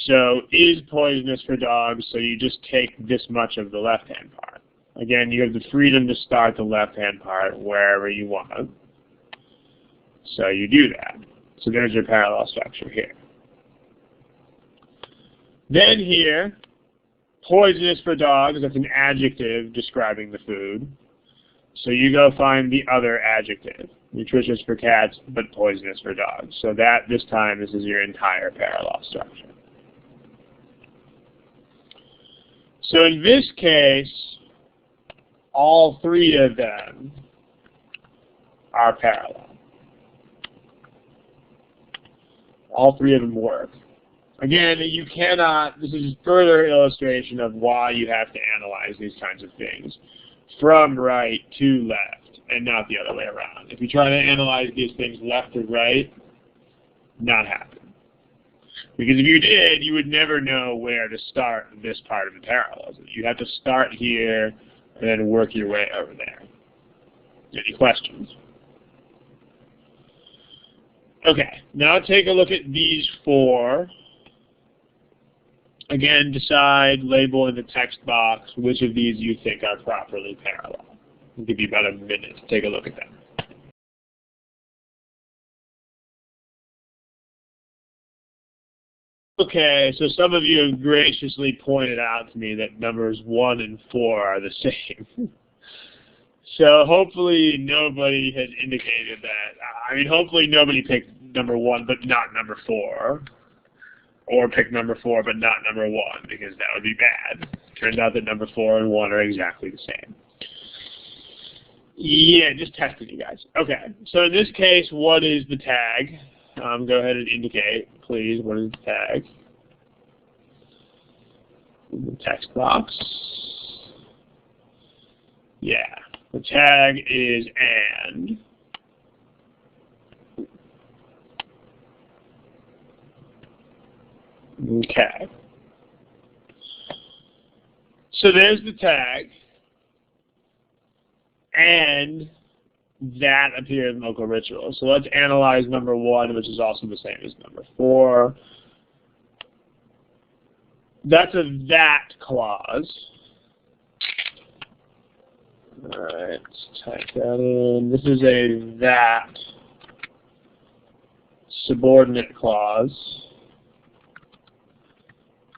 So is poisonous for dogs, so you just take this much of the left-hand part. Again, you have the freedom to start the left-hand part wherever you want. So you do that. So there's your parallel structure here. Then here, poisonous for dogs, that's an adjective describing the food. So you go find the other adjective. Nutritious for cats, but poisonous for dogs. So that, this time, this is your entire parallel structure. So in this case, all 3 of them are parallel. All 3 of them work. Again, you cannot, this is further illustration of why you have to analyze these kinds of things from right to left and not the other way around. If you try to analyze these things left to right, not happen. Because if you did, you would never know where to start this part of the parallelism. You have to start here and then work your way over there. Any questions? Okay, now take a look at these 4. Again, decide, label in the text box which of these you think are properly parallel. I'll give you about a minute to take a look at them. Okay, so some of you have graciously pointed out to me that numbers 1 and 4 are the same. So hopefully nobody has indicated that. I mean, hopefully nobody picked number 1 but not number 4. or pick number 4 but not number 1, because that would be bad. Turns out that number 4 and 1 are exactly the same. Yeah, just testing you guys. Okay, so in this case, what is the tag? Go ahead and indicate, please, what is the tag? In the text box. Yeah, the tag is and. Okay. So there's the tag, and that appears in local ritual. So let's analyze number 1, which is also the same as number 4. That's a that clause. All right, let's type that in. This is a that subordinate clause.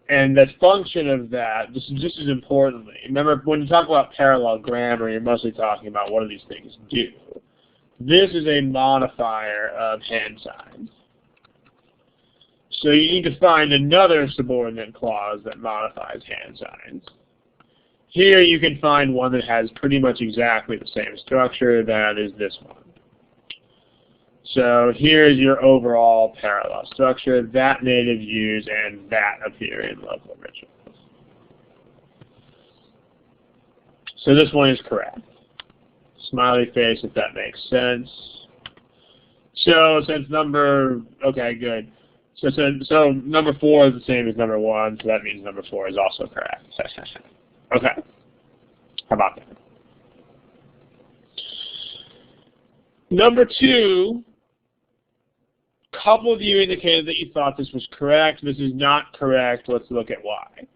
And the function of that, this is just as importantly, remember when you talk about parallel grammar, you're mostly talking about what do these things do. This is a modifier of hand signs. So you need to find another subordinate clause that modifies hand signs. Here you can find one that has pretty much exactly the same structure, that is this one. So here's your overall parallel structure, that native use, and that appear in local rituals. So this one is correct. Smiley face, if that makes sense. So since okay, good. So number 4 is the same as number 1, so that means number 4 is also correct. Okay. How about that? Number 2, a couple of you indicated that you thought this was correct. This is not correct. Let's look at why.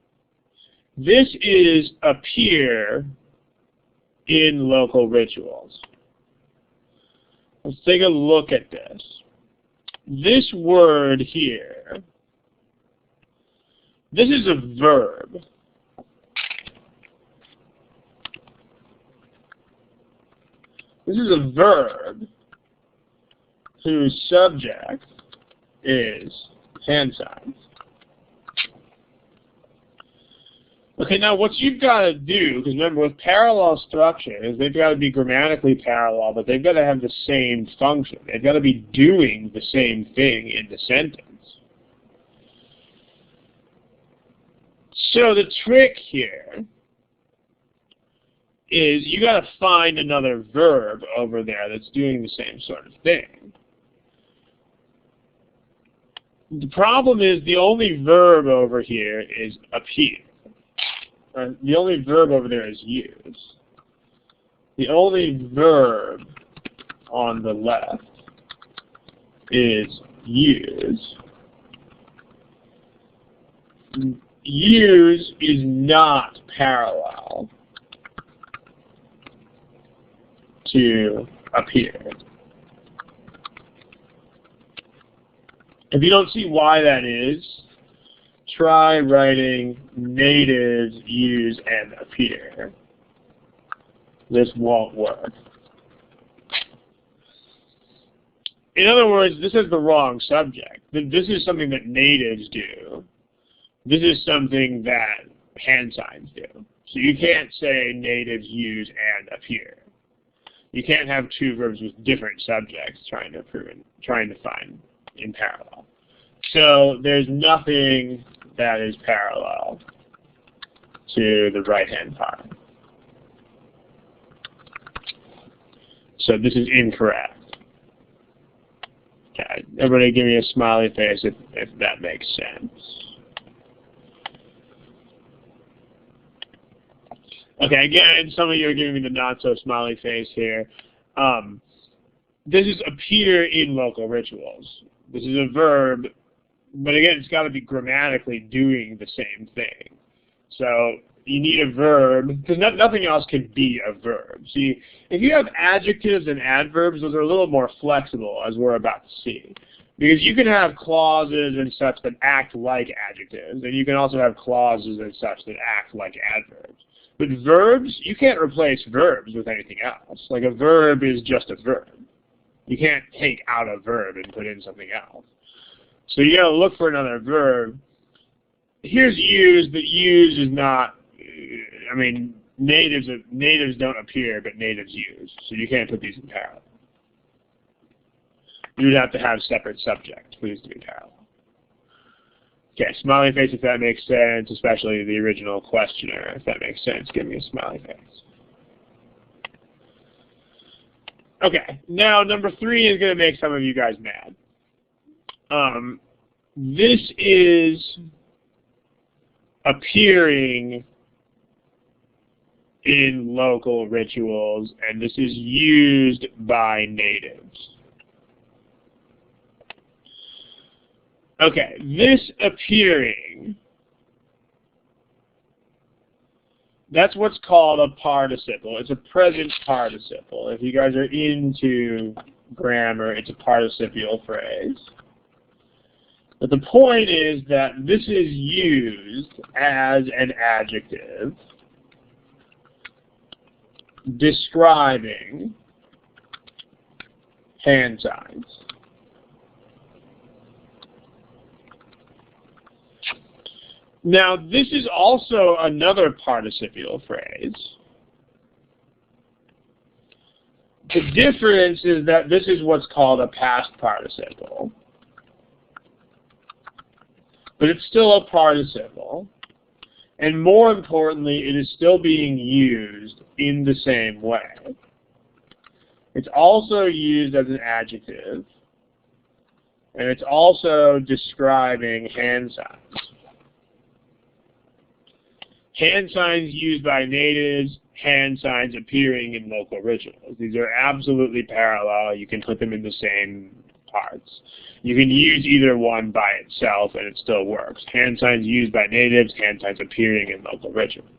This is appear in local rituals. Let's take a look at this. This word here, this is a verb. This is a verb whose subject is hand signs. Okay, now what you've got to do, because remember with parallel structures, they've got to be grammatically parallel, but they've got to have the same function. They've got to be doing the same thing in the sentence. So the trick here is you got to find another verb over there that's doing the same sort of thing. The problem is the only verb over here is appear. The only verb over there is use. The only verb on the left is use. Use is not parallel to appear. If you don't see why that is, try writing natives use and appear. This won't work. In other words, this is the wrong subject. This is something that natives do. This is something that hand signs do. So you can't say natives use and appear. You can't have two verbs with different subjects trying to find in parallel. So there's nothing that is parallel to the right-hand part. So this is incorrect. Okay, everybody give me a smiley face if that makes sense. Okay, again, some of you are giving me the not-so-smiley face here. This is appear in local rituals. This is a verb, but again, it's got to be grammatically doing the same thing. So you need a verb, because nothing else can be a verb. See, if you have adjectives and adverbs, those are a little more flexible, as we're about to see. Because you can have clauses and such that act like adjectives, and you can also have clauses and such that act like adverbs. But verbs, you can't replace verbs with anything else. Like a verb is just a verb. You can't take out a verb and put in something else. So you got to look for another verb. here's use, but use is not, I mean, natives don't appear, but natives use. So you can't put these in parallel. You would have to have separate subjects for these to be parallel. Okay, smiley face if that makes sense, especially the original questioner. If that makes sense, give me a smiley face. Okay, now number 3 is going to make some of you guys mad. This is appearing in local rituals, and this is used by natives. Okay, this appearing, that's what's called a participle. It's a present participle. If you guys are into grammar, it's a participial phrase. But the point is that this is used as an adjective describing hand signs. Now, this is also another participial phrase. The difference is that this is what's called a past participle. But it's still a participle. And more importantly, it is still being used in the same way. It's also used as an adjective. And it's also describing hand signs. Hand signs used by natives, hand signs appearing in local rituals. These are absolutely parallel. You can put them in the same parts. You can use either one by itself and it still works. Hand signs used by natives, hand signs appearing in local rituals.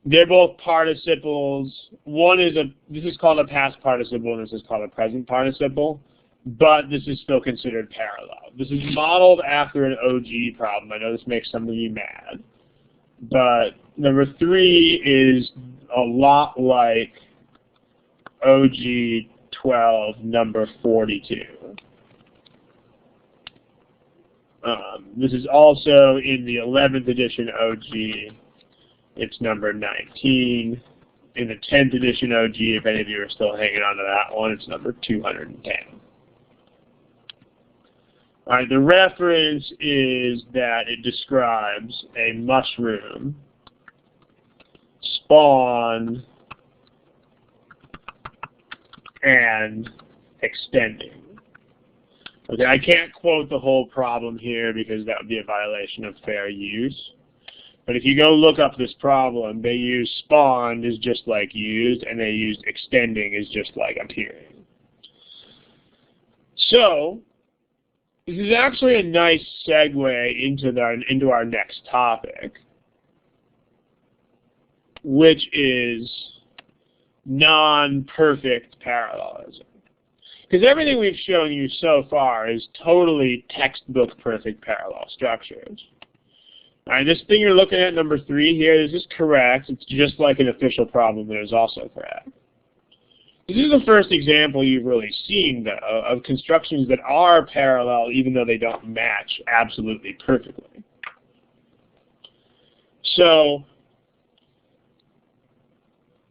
They're both participles. This is called a past participle and this is called a present participle. But this is still considered parallel. This is modeled after an OG problem. I know this makes some of you mad. But number 3 is a lot like OG 12, number 42. This is also in the 11th edition OG. It's number 19. In the 10th edition OG, if any of you are still hanging on to that one, it's number 210. All right, the reference is that it describes a mushroom spawn and extending. Okay, I can't quote the whole problem here because that would be a violation of fair use. But if you go look up this problem, they use spawned is just like used, and they use extending is just like appearing. So, this is actually a nice segue into our next topic, which is non-perfect parallelism. Because everything we've shown you so far is totally textbook perfect parallel structures. All right, this thing you're looking at, number 3 here, this is correct. It's just like an official problem that is also correct. This is the first example you've really seen, though, of constructions that are parallel even though they don't match absolutely perfectly. So,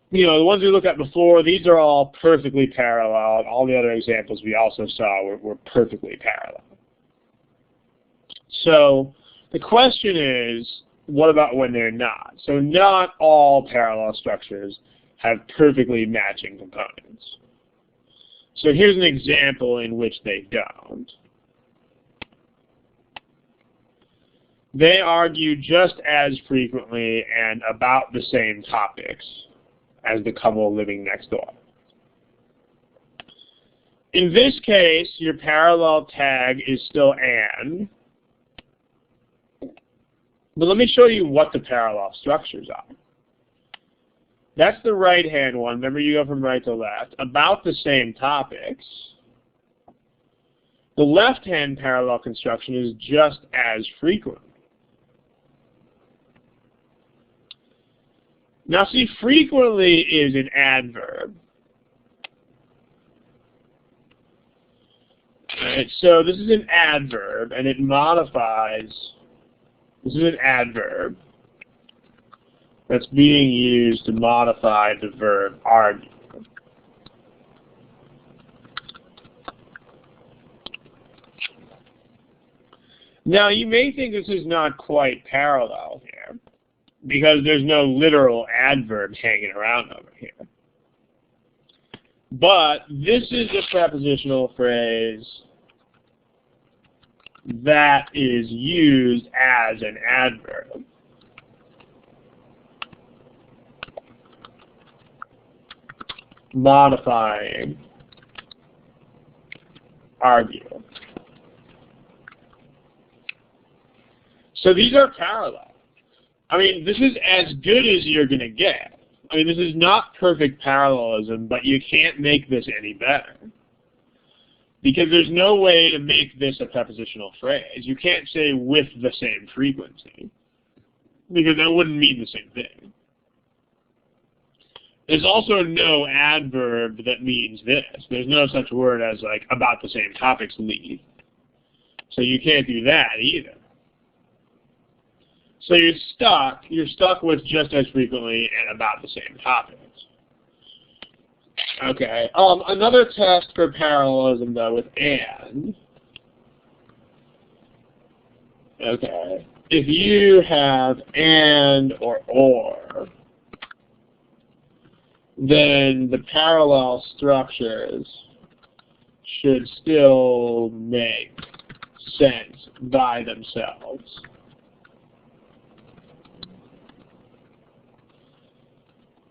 you know, the ones we looked at before, these are all perfectly parallel. All the other examples we also saw were perfectly parallel. So, the question is, what about when they're not? So not all parallel structures have perfectly matching components. So here's an example in which they don't. They argue just as frequently and about the same topics as the couple living next door. In this case, your parallel tag is still and. But let me show you what the parallel structures are. That's the right-hand one. Remember, you go from right to left. About the same topics. The left-hand parallel construction is just as frequent. Now, see, frequently is an adverb. Alright, so this is an adverb, and it modifies, this is an adverb that's being used to modify the verb argue. Now, you may think this is not quite parallel here, because there's no literal adverb hanging around over here. But this is a prepositional phrase that is used as an adverb. Modifying argue. So these are parallel. I mean, this is as good as you're going to get. I mean, this is not perfect parallelism, but you can't make this any better. Because there's no way to make this a prepositional phrase. You can't say with the same frequency, because that wouldn't mean the same thing. There's also no adverb that means this. There's no such word as, like, about the same topics lead. So you can't do that either. So you're stuck with just as frequently and about the same topics. Okay, another test for parallelism, though, with and. Okay, if you have and or, then the parallel structures should still make sense by themselves.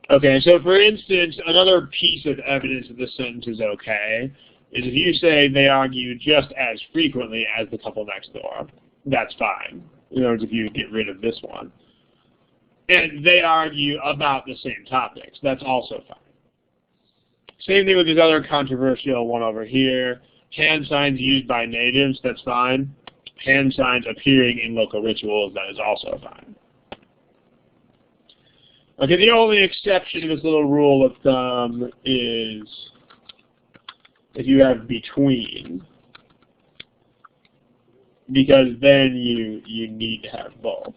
Okay, so for instance, another piece of evidence that this sentence is okay is if you say they argue just as frequently as the couple next door. That's fine. In other words, if you get rid of this one. And they argue about the same topics. That's also fine. Same thing with this other controversial one over here. Hand signs used by natives, that's fine. Hand signs appearing in local rituals, that is also fine. Okay, the only exception to this little rule of thumb is if you have between, because then you need to have both.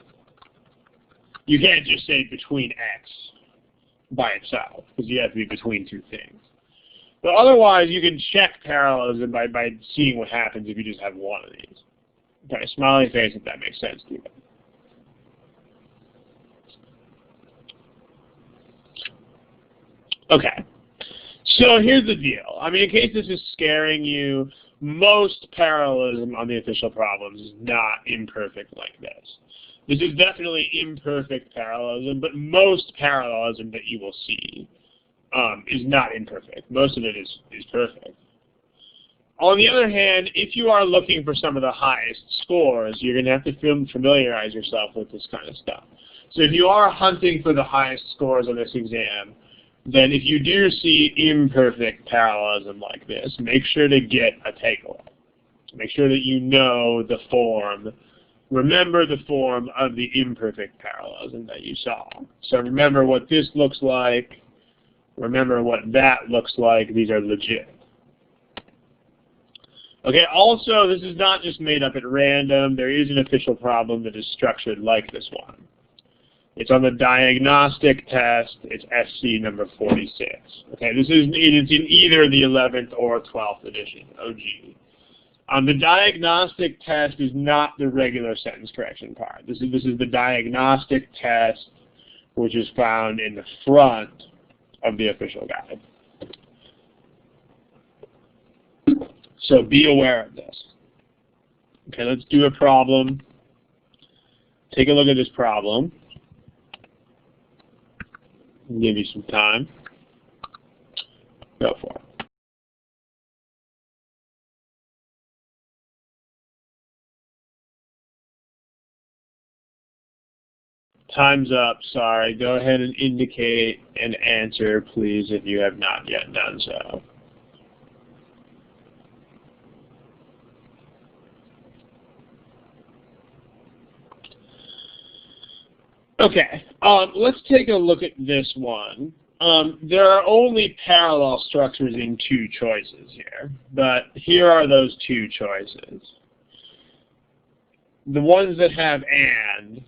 You can't just say between X by itself, because you have to be between two things. But otherwise, you can check parallelism by seeing what happens if you just have one of these. Okay, smiley face if that makes sense to you. Okay, so here's the deal. I mean, in case this is scaring you, most parallelism on the official problems is not imperfect like this. This is definitely imperfect parallelism, but most parallelism that you will see is not imperfect. Most of it is perfect. On the other hand, if you are looking for some of the highest scores, you're going to have to familiarize yourself with this kind of stuff. So if you are hunting for the highest scores on this exam, then if you do see imperfect parallelism like this, make sure to get a takeaway. Make sure that you know the form. Remember the form of the imperfect parallelism that you saw. So remember what this looks like. Remember what that looks like. These are legit. Okay, also, this is not just made up at random. There is an official problem that is structured like this one. It's on the diagnostic test. It's SC number 46. Okay, it's in either the 11th or 12th edition, OG. The diagnostic test is not the regular sentence correction part. This is the diagnostic test, which is found in the front of the official guide. So be aware of this. Okay, let's do a problem. Take a look at this problem. Give you some time. Go for it. Time's up, sorry. Go ahead and indicate an answer, please, if you have not yet done so. Okay, let's take a look at this one. there are only parallel structures in two choices here, but here are those two choices. The ones that have and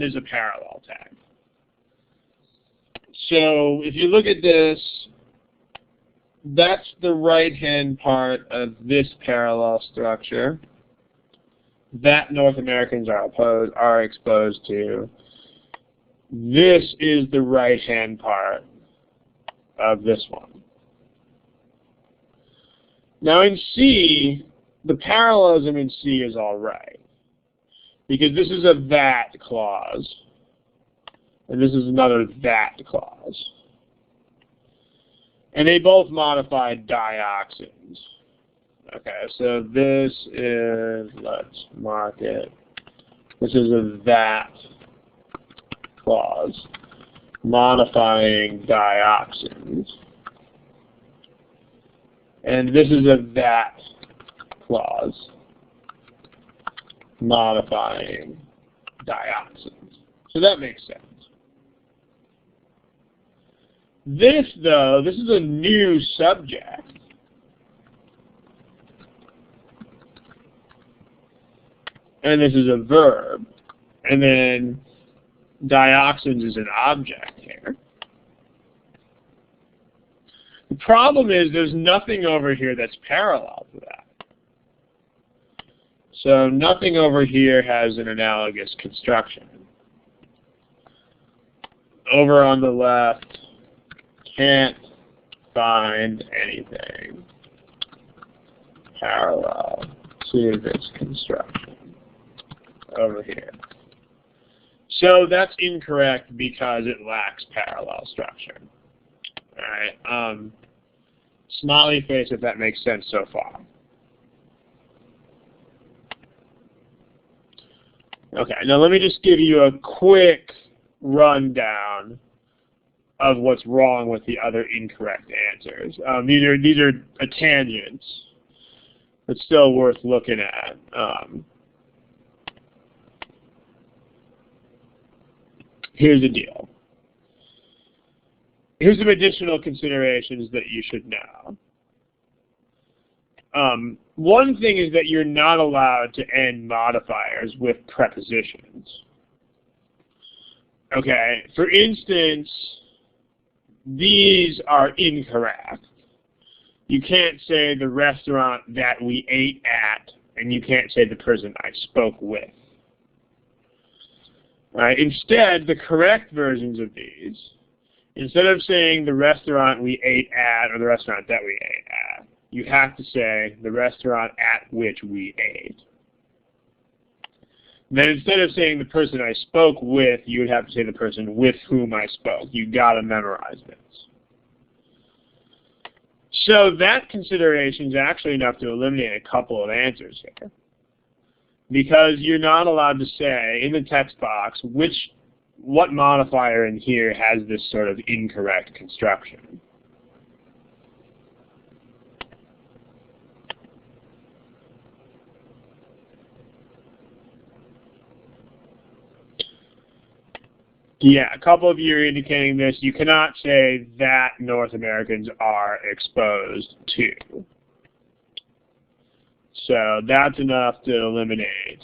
is a parallel tag. So if you look at this, that's the right-hand part of this parallel structure that North Americans are exposed to. This is the right-hand part of this one. Now in C, the parallelism in C is all right, because this is a that clause, and this is another that clause. And they both modify dioxins. Okay, so this is, let's mark it, this is a that clause modifying dioxins. And this is a that clause modifying dioxins. So that makes sense. This, though, this is a new subject. And this is a verb. And then dioxins is an object here. The problem is there's nothing over here that's parallel to that. So nothing over here has an analogous construction. Over on the left, can't find anything parallel to this construction over here. So that's incorrect because it lacks parallel structure. All right. Smiley face if that makes sense so far. Okay, now let me just give you a quick rundown of what's wrong with the other incorrect answers. These are tangents, but still worth looking at. Here's the deal. Here's some additional considerations that you should know. One thing is that you're not allowed to end modifiers with prepositions. Okay, for instance, these are incorrect. You can't say the restaurant that we ate at, and you can't say the person I spoke with. Instead, the correct versions of these, instead of saying the restaurant we ate at or the restaurant that we ate at, you have to say the restaurant at which we ate. Then instead of saying the person I spoke with, you would have to say the person with whom I spoke. You gotta memorize this. So that consideration is actually enough to eliminate a couple of answers here. Because you're not allowed to say in the text box what modifier in here has this sort of incorrect construction. Yeah, a couple of you are indicating this. You cannot say that North Americans are exposed to. So that's enough to eliminate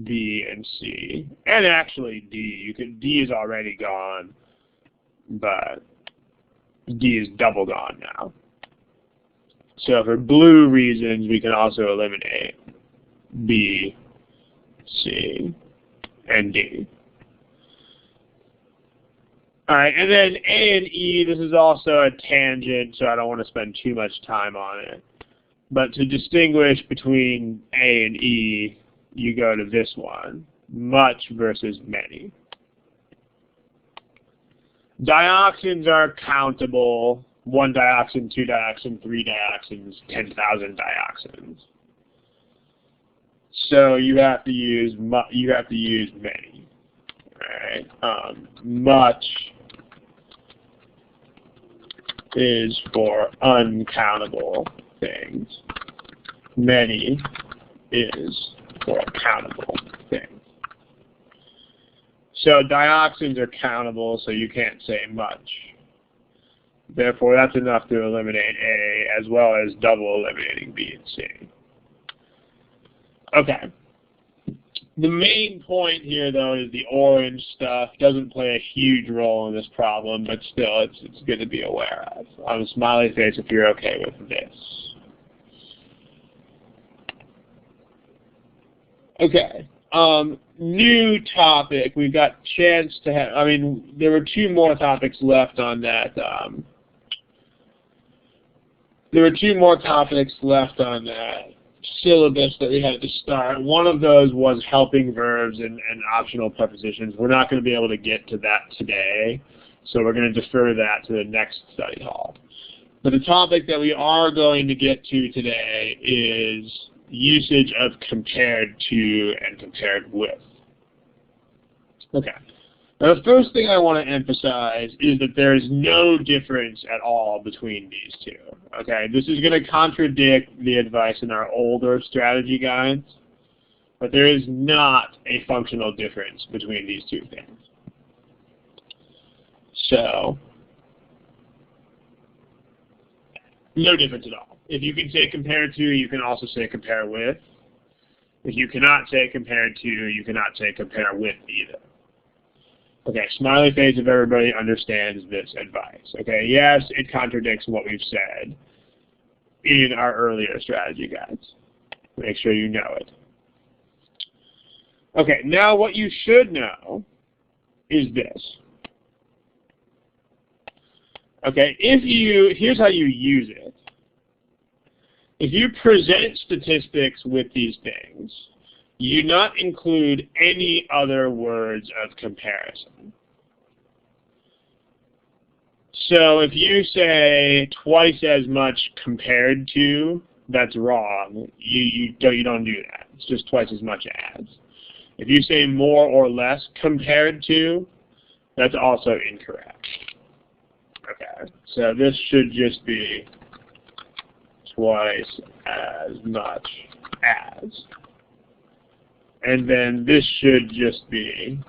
B and C. And actually D. D is already gone, but D is double gone now. So for blue reasons, we can also eliminate B, C, and D. All right, and then A and E, this is also a tangent, so I don't want to spend too much time on it. But to distinguish between A and E, you go to this one, much versus many. Dioxins are countable, 1 dioxin, 2 dioxin, 3 dioxins, 10,000 dioxins. So you have to use many. All right, much is for uncountable things. Many is for countable things. So dioxins are countable, so you can't say much. Therefore, that's enough to eliminate A, as well as double eliminating B and C. Okay. The main point here, though, is the orange stuff doesn't play a huge role in this problem, but still, it's good to be aware of. On a smiley face if you're okay with this. Okay. New topic. We've got chance to have, there were 2 more topics left on that. There were 2 more topics left on that syllabus that we had to start. One of those was helping verbs and optional prepositions. We're not going to be able to get to that today, so we're going to defer that to the next study hall. But the topic that we are going to get to today is usage of compared to and compared with. Okay. Now, the first thing I want to emphasize is that there is no difference at all between these two. Okay, this is going to contradict the advice in our older strategy guides, but there is not a functional difference between these 2 things. So, no difference at all. If you can say compared to, you can also say compare with. If you cannot say compared to, you cannot say compare with either. Okay, smiley face if everybody understands this advice. Okay, yes, it contradicts what we've said in our earlier strategy guides. Make sure you know it. Okay, now what you should know is this. Okay, here's how you use it. If you present statistics with these things, you not include any other words of comparison. So if you say twice as much compared to, that's wrong. You don't do that. It's just twice as much as. If you say more or less compared to, that's also incorrect. Okay, so this should just be twice as much as. And then this should just be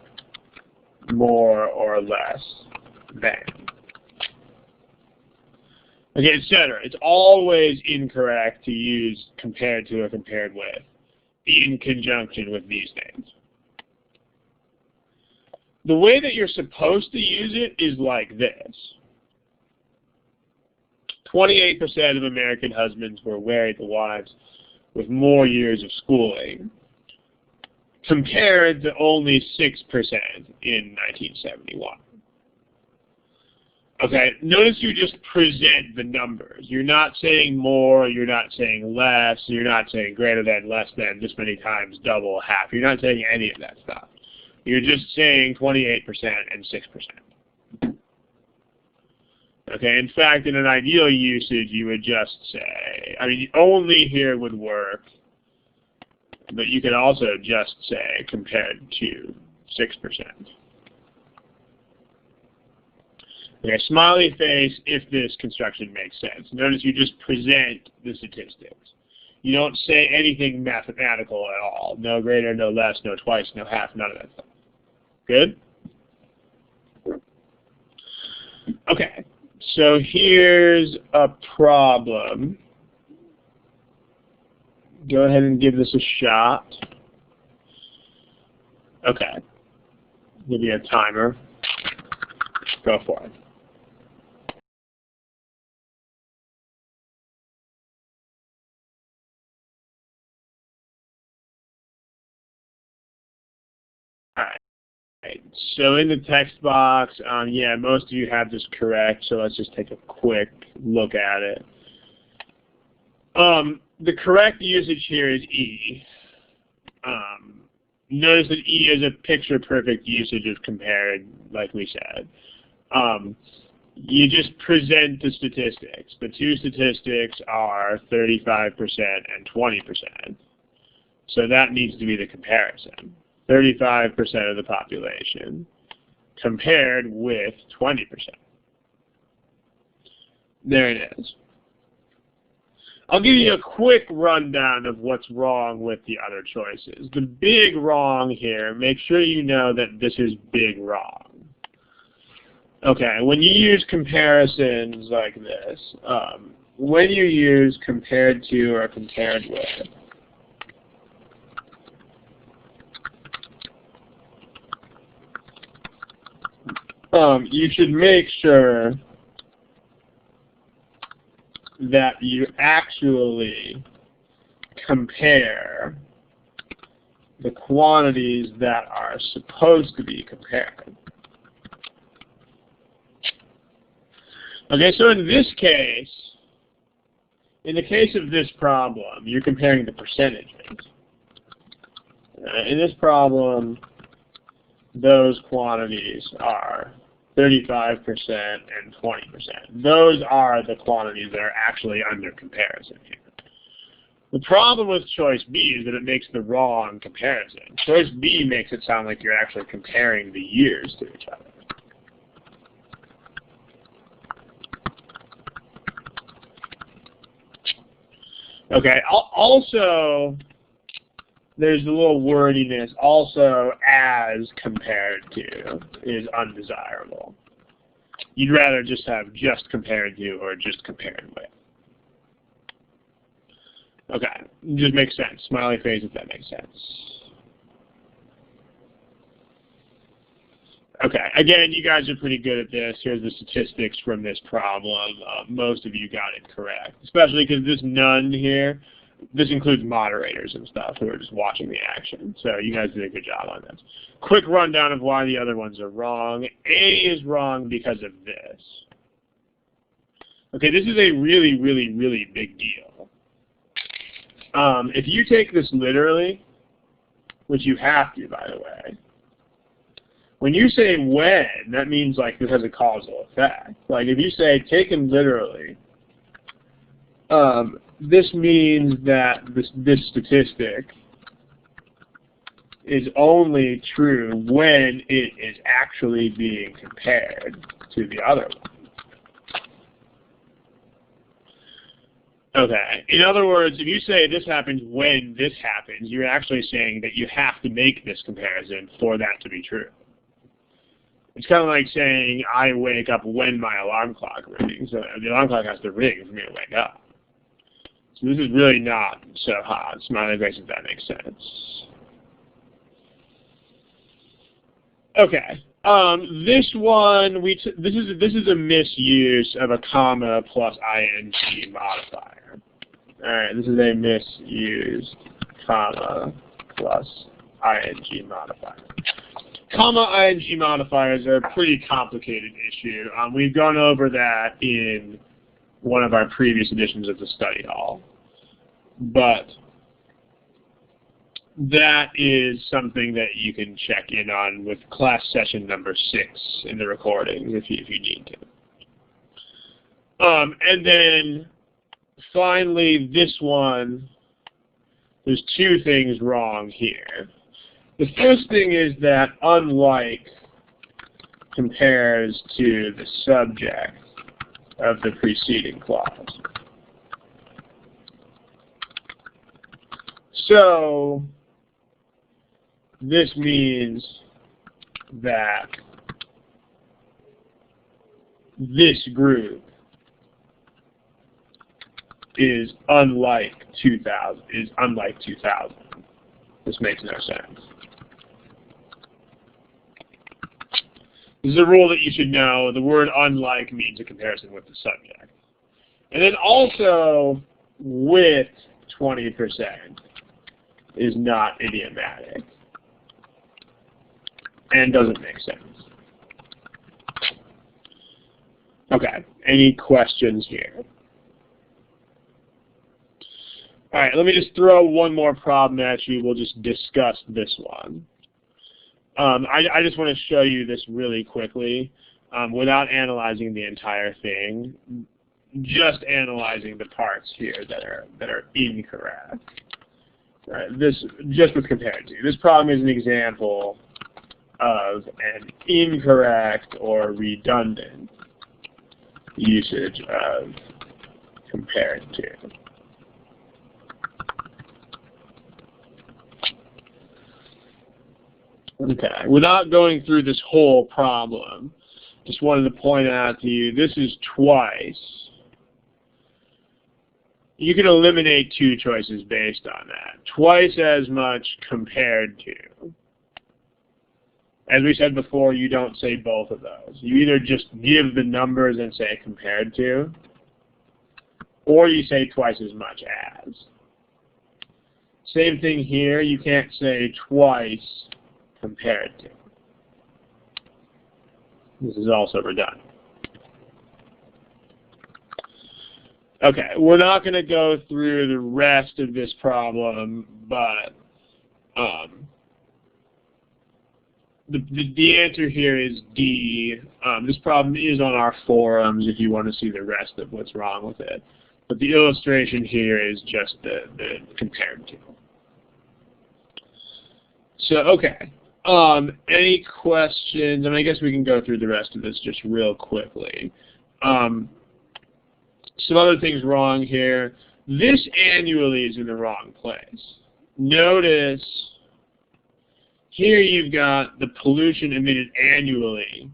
more or less than. Okay, etc. It's always incorrect to use compared to or compared with in conjunction with these things. The way that you're supposed to use it is like this. 28% of American husbands were married to wives with more years of schooling, compared to only 6% in 1971. Okay, notice you just present the numbers. You're not saying more, you're not saying less, you're not saying greater than, less than, this many times, double, half. You're not saying any of that stuff. You're just saying 28% and 6%. Okay, in fact, in an ideal usage, you would just say, only here would work, but you could also just say compared to 6%. Okay, smiley face if this construction makes sense. Notice you just present the statistics. You don't say anything mathematical at all. No greater, no less, no twice, no half, none of that stuff. Good? Okay, so here's a problem. Go ahead and give this a shot. Okay. Give you a timer. Go for it. All right. So in the text box, yeah, most of you have this correct, so let's just take a quick look at it. The correct usage here is E. Notice that E is a picture-perfect usage of compared, like we said. You just present the statistics. The 2 statistics are 35% and 20%. So that needs to be the comparison. 35% of the population compared with 20%. There it is. I'll give you a quick rundown of what's wrong with the other choices. The big wrong here, make sure you know that this is big wrong. Okay, when you use comparisons like this, when you use compared to or compared with, you should make sure that you actually compare the quantities that are supposed to be compared. Okay, so in this case, in the case of this problem, you're comparing the percentages. In this problem, those quantities are 35% and 20%. Those are the quantities that are actually under comparison here. The problem with choice B is that it makes the wrong comparison. Choice B makes it sound like you're actually comparing the years to each other. Okay, also, there's a little wordiness. Also, as compared to is undesirable. You'd rather just have just compared to or just compared with. Okay, just makes sense. Smiley face if that makes sense. Okay, again, you guys are pretty good at this. Here's the statistics from this problem. Most of you got it correct, especially because this none here, this includes moderators and stuff who are just watching the action. So you guys did a good job on this. Quick rundown of why the other ones are wrong. A is wrong because of this. Okay, this is a really, really, really big deal. If you take this literally, which you have to, by the way, when you say when, that means like this has a causal effect. Like if you say taken literally, this means that this statistic is only true when it is actually being compared to the other one. Okay, in other words, if you say this happens when this happens, you're actually saying that you have to make this comparison for that to be true. It's kind of like saying I wake up when my alarm clock rings. So the alarm clock has to ring for me to wake up. So this is really not so hot. Smiley face if that makes sense. Okay. This one this is a misuse of a comma plus ing modifier. All right, this is a misused comma plus ing modifier. Comma ing modifiers are a pretty complicated issue. We've gone over that in one of our previous editions of the study hall. But that is something that you can check in on with class session number 6 in the recordings if you need to. And then finally, this one, there's two things wrong here. The first thing is that unlike compares to the subject of the preceding clause. So this means that this group is unlike 2000. This makes no sense. This is a rule that you should know. The word unlike means a comparison with the subject. And then also with 20% is not idiomatic and doesn't make sense. Okay, any questions here? All right, let me just throw one more problem at you. We'll just discuss this one. I just want to show you this really quickly without analyzing the entire thing, just analyzing the parts here that are incorrect. All right, this just with compared to. This problem is an example of an incorrect or redundant usage of compared to. Okay, we're not going through this whole problem. Just wanted to point out to you, this is twice. You can eliminate two choices based on that. Twice as much compared to. As we said before, you don't say both of those. You either just give the numbers and say compared to, or you say twice as much as. Same thing here, you can't say twice compared to. This is also redundant. Okay, we're not going to go through the rest of this problem, but the answer here is D. This problem is on our forums if you want to see the rest of what's wrong with it. But the illustration here is just the compared to. So, okay. Any questions? I guess we can go through the rest of this just real quickly. Some other things wrong here. This annually is in the wrong place. Notice here you've got the pollution emitted annually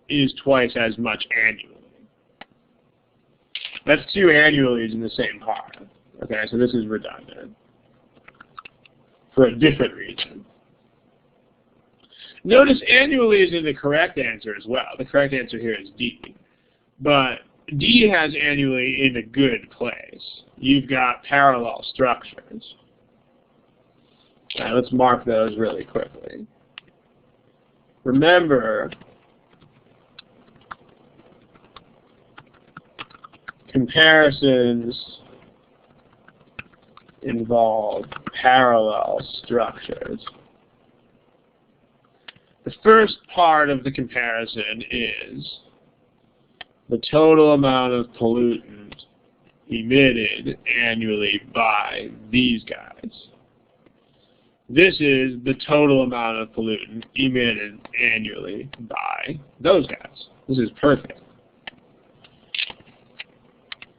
is twice as much annually. That's two annuallys in the same part. Okay, so this is redundant for a different reason. Notice annually is in the correct answer as well. The correct answer here is D. But D has annually in a good place. You've got parallel structures. All right, let's mark those really quickly. Remember, comparisons involve parallel structures. The first part of the comparison is the total amount of pollutant emitted annually by these guys. This is the total amount of pollutant emitted annually by those guys. This is perfect.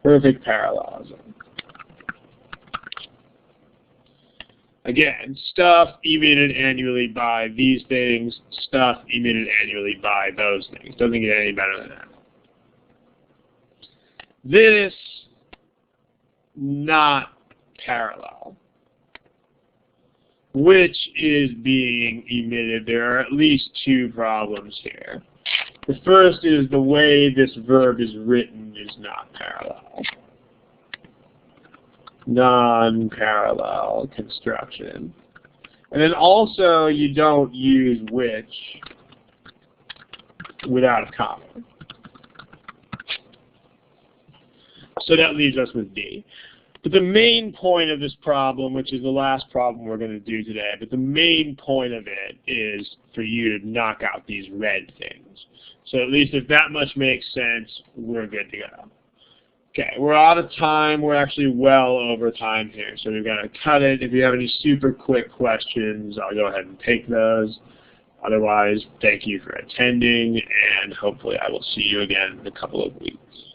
Perfect parallelism. Again, stuff emitted annually by these things, stuff emitted annually by those things. Doesn't get any better than that. This, not parallel. Which is being emitted? There are at least two problems here. The first is the way this verb is written is not parallel. Non-parallel construction. And then also you don't use which without a comma. So that leaves us with D. But the main point of this problem, which is the last problem we're going to do today, but the main point of it is for you to knock out these red things. So at least if that much makes sense, we're good to go. Okay, we're out of time. We're actually well over time here, so we've got to cut it. If you have any super quick questions, I'll go ahead and take those. Otherwise, thank you for attending, and hopefully I will see you again in a couple of weeks.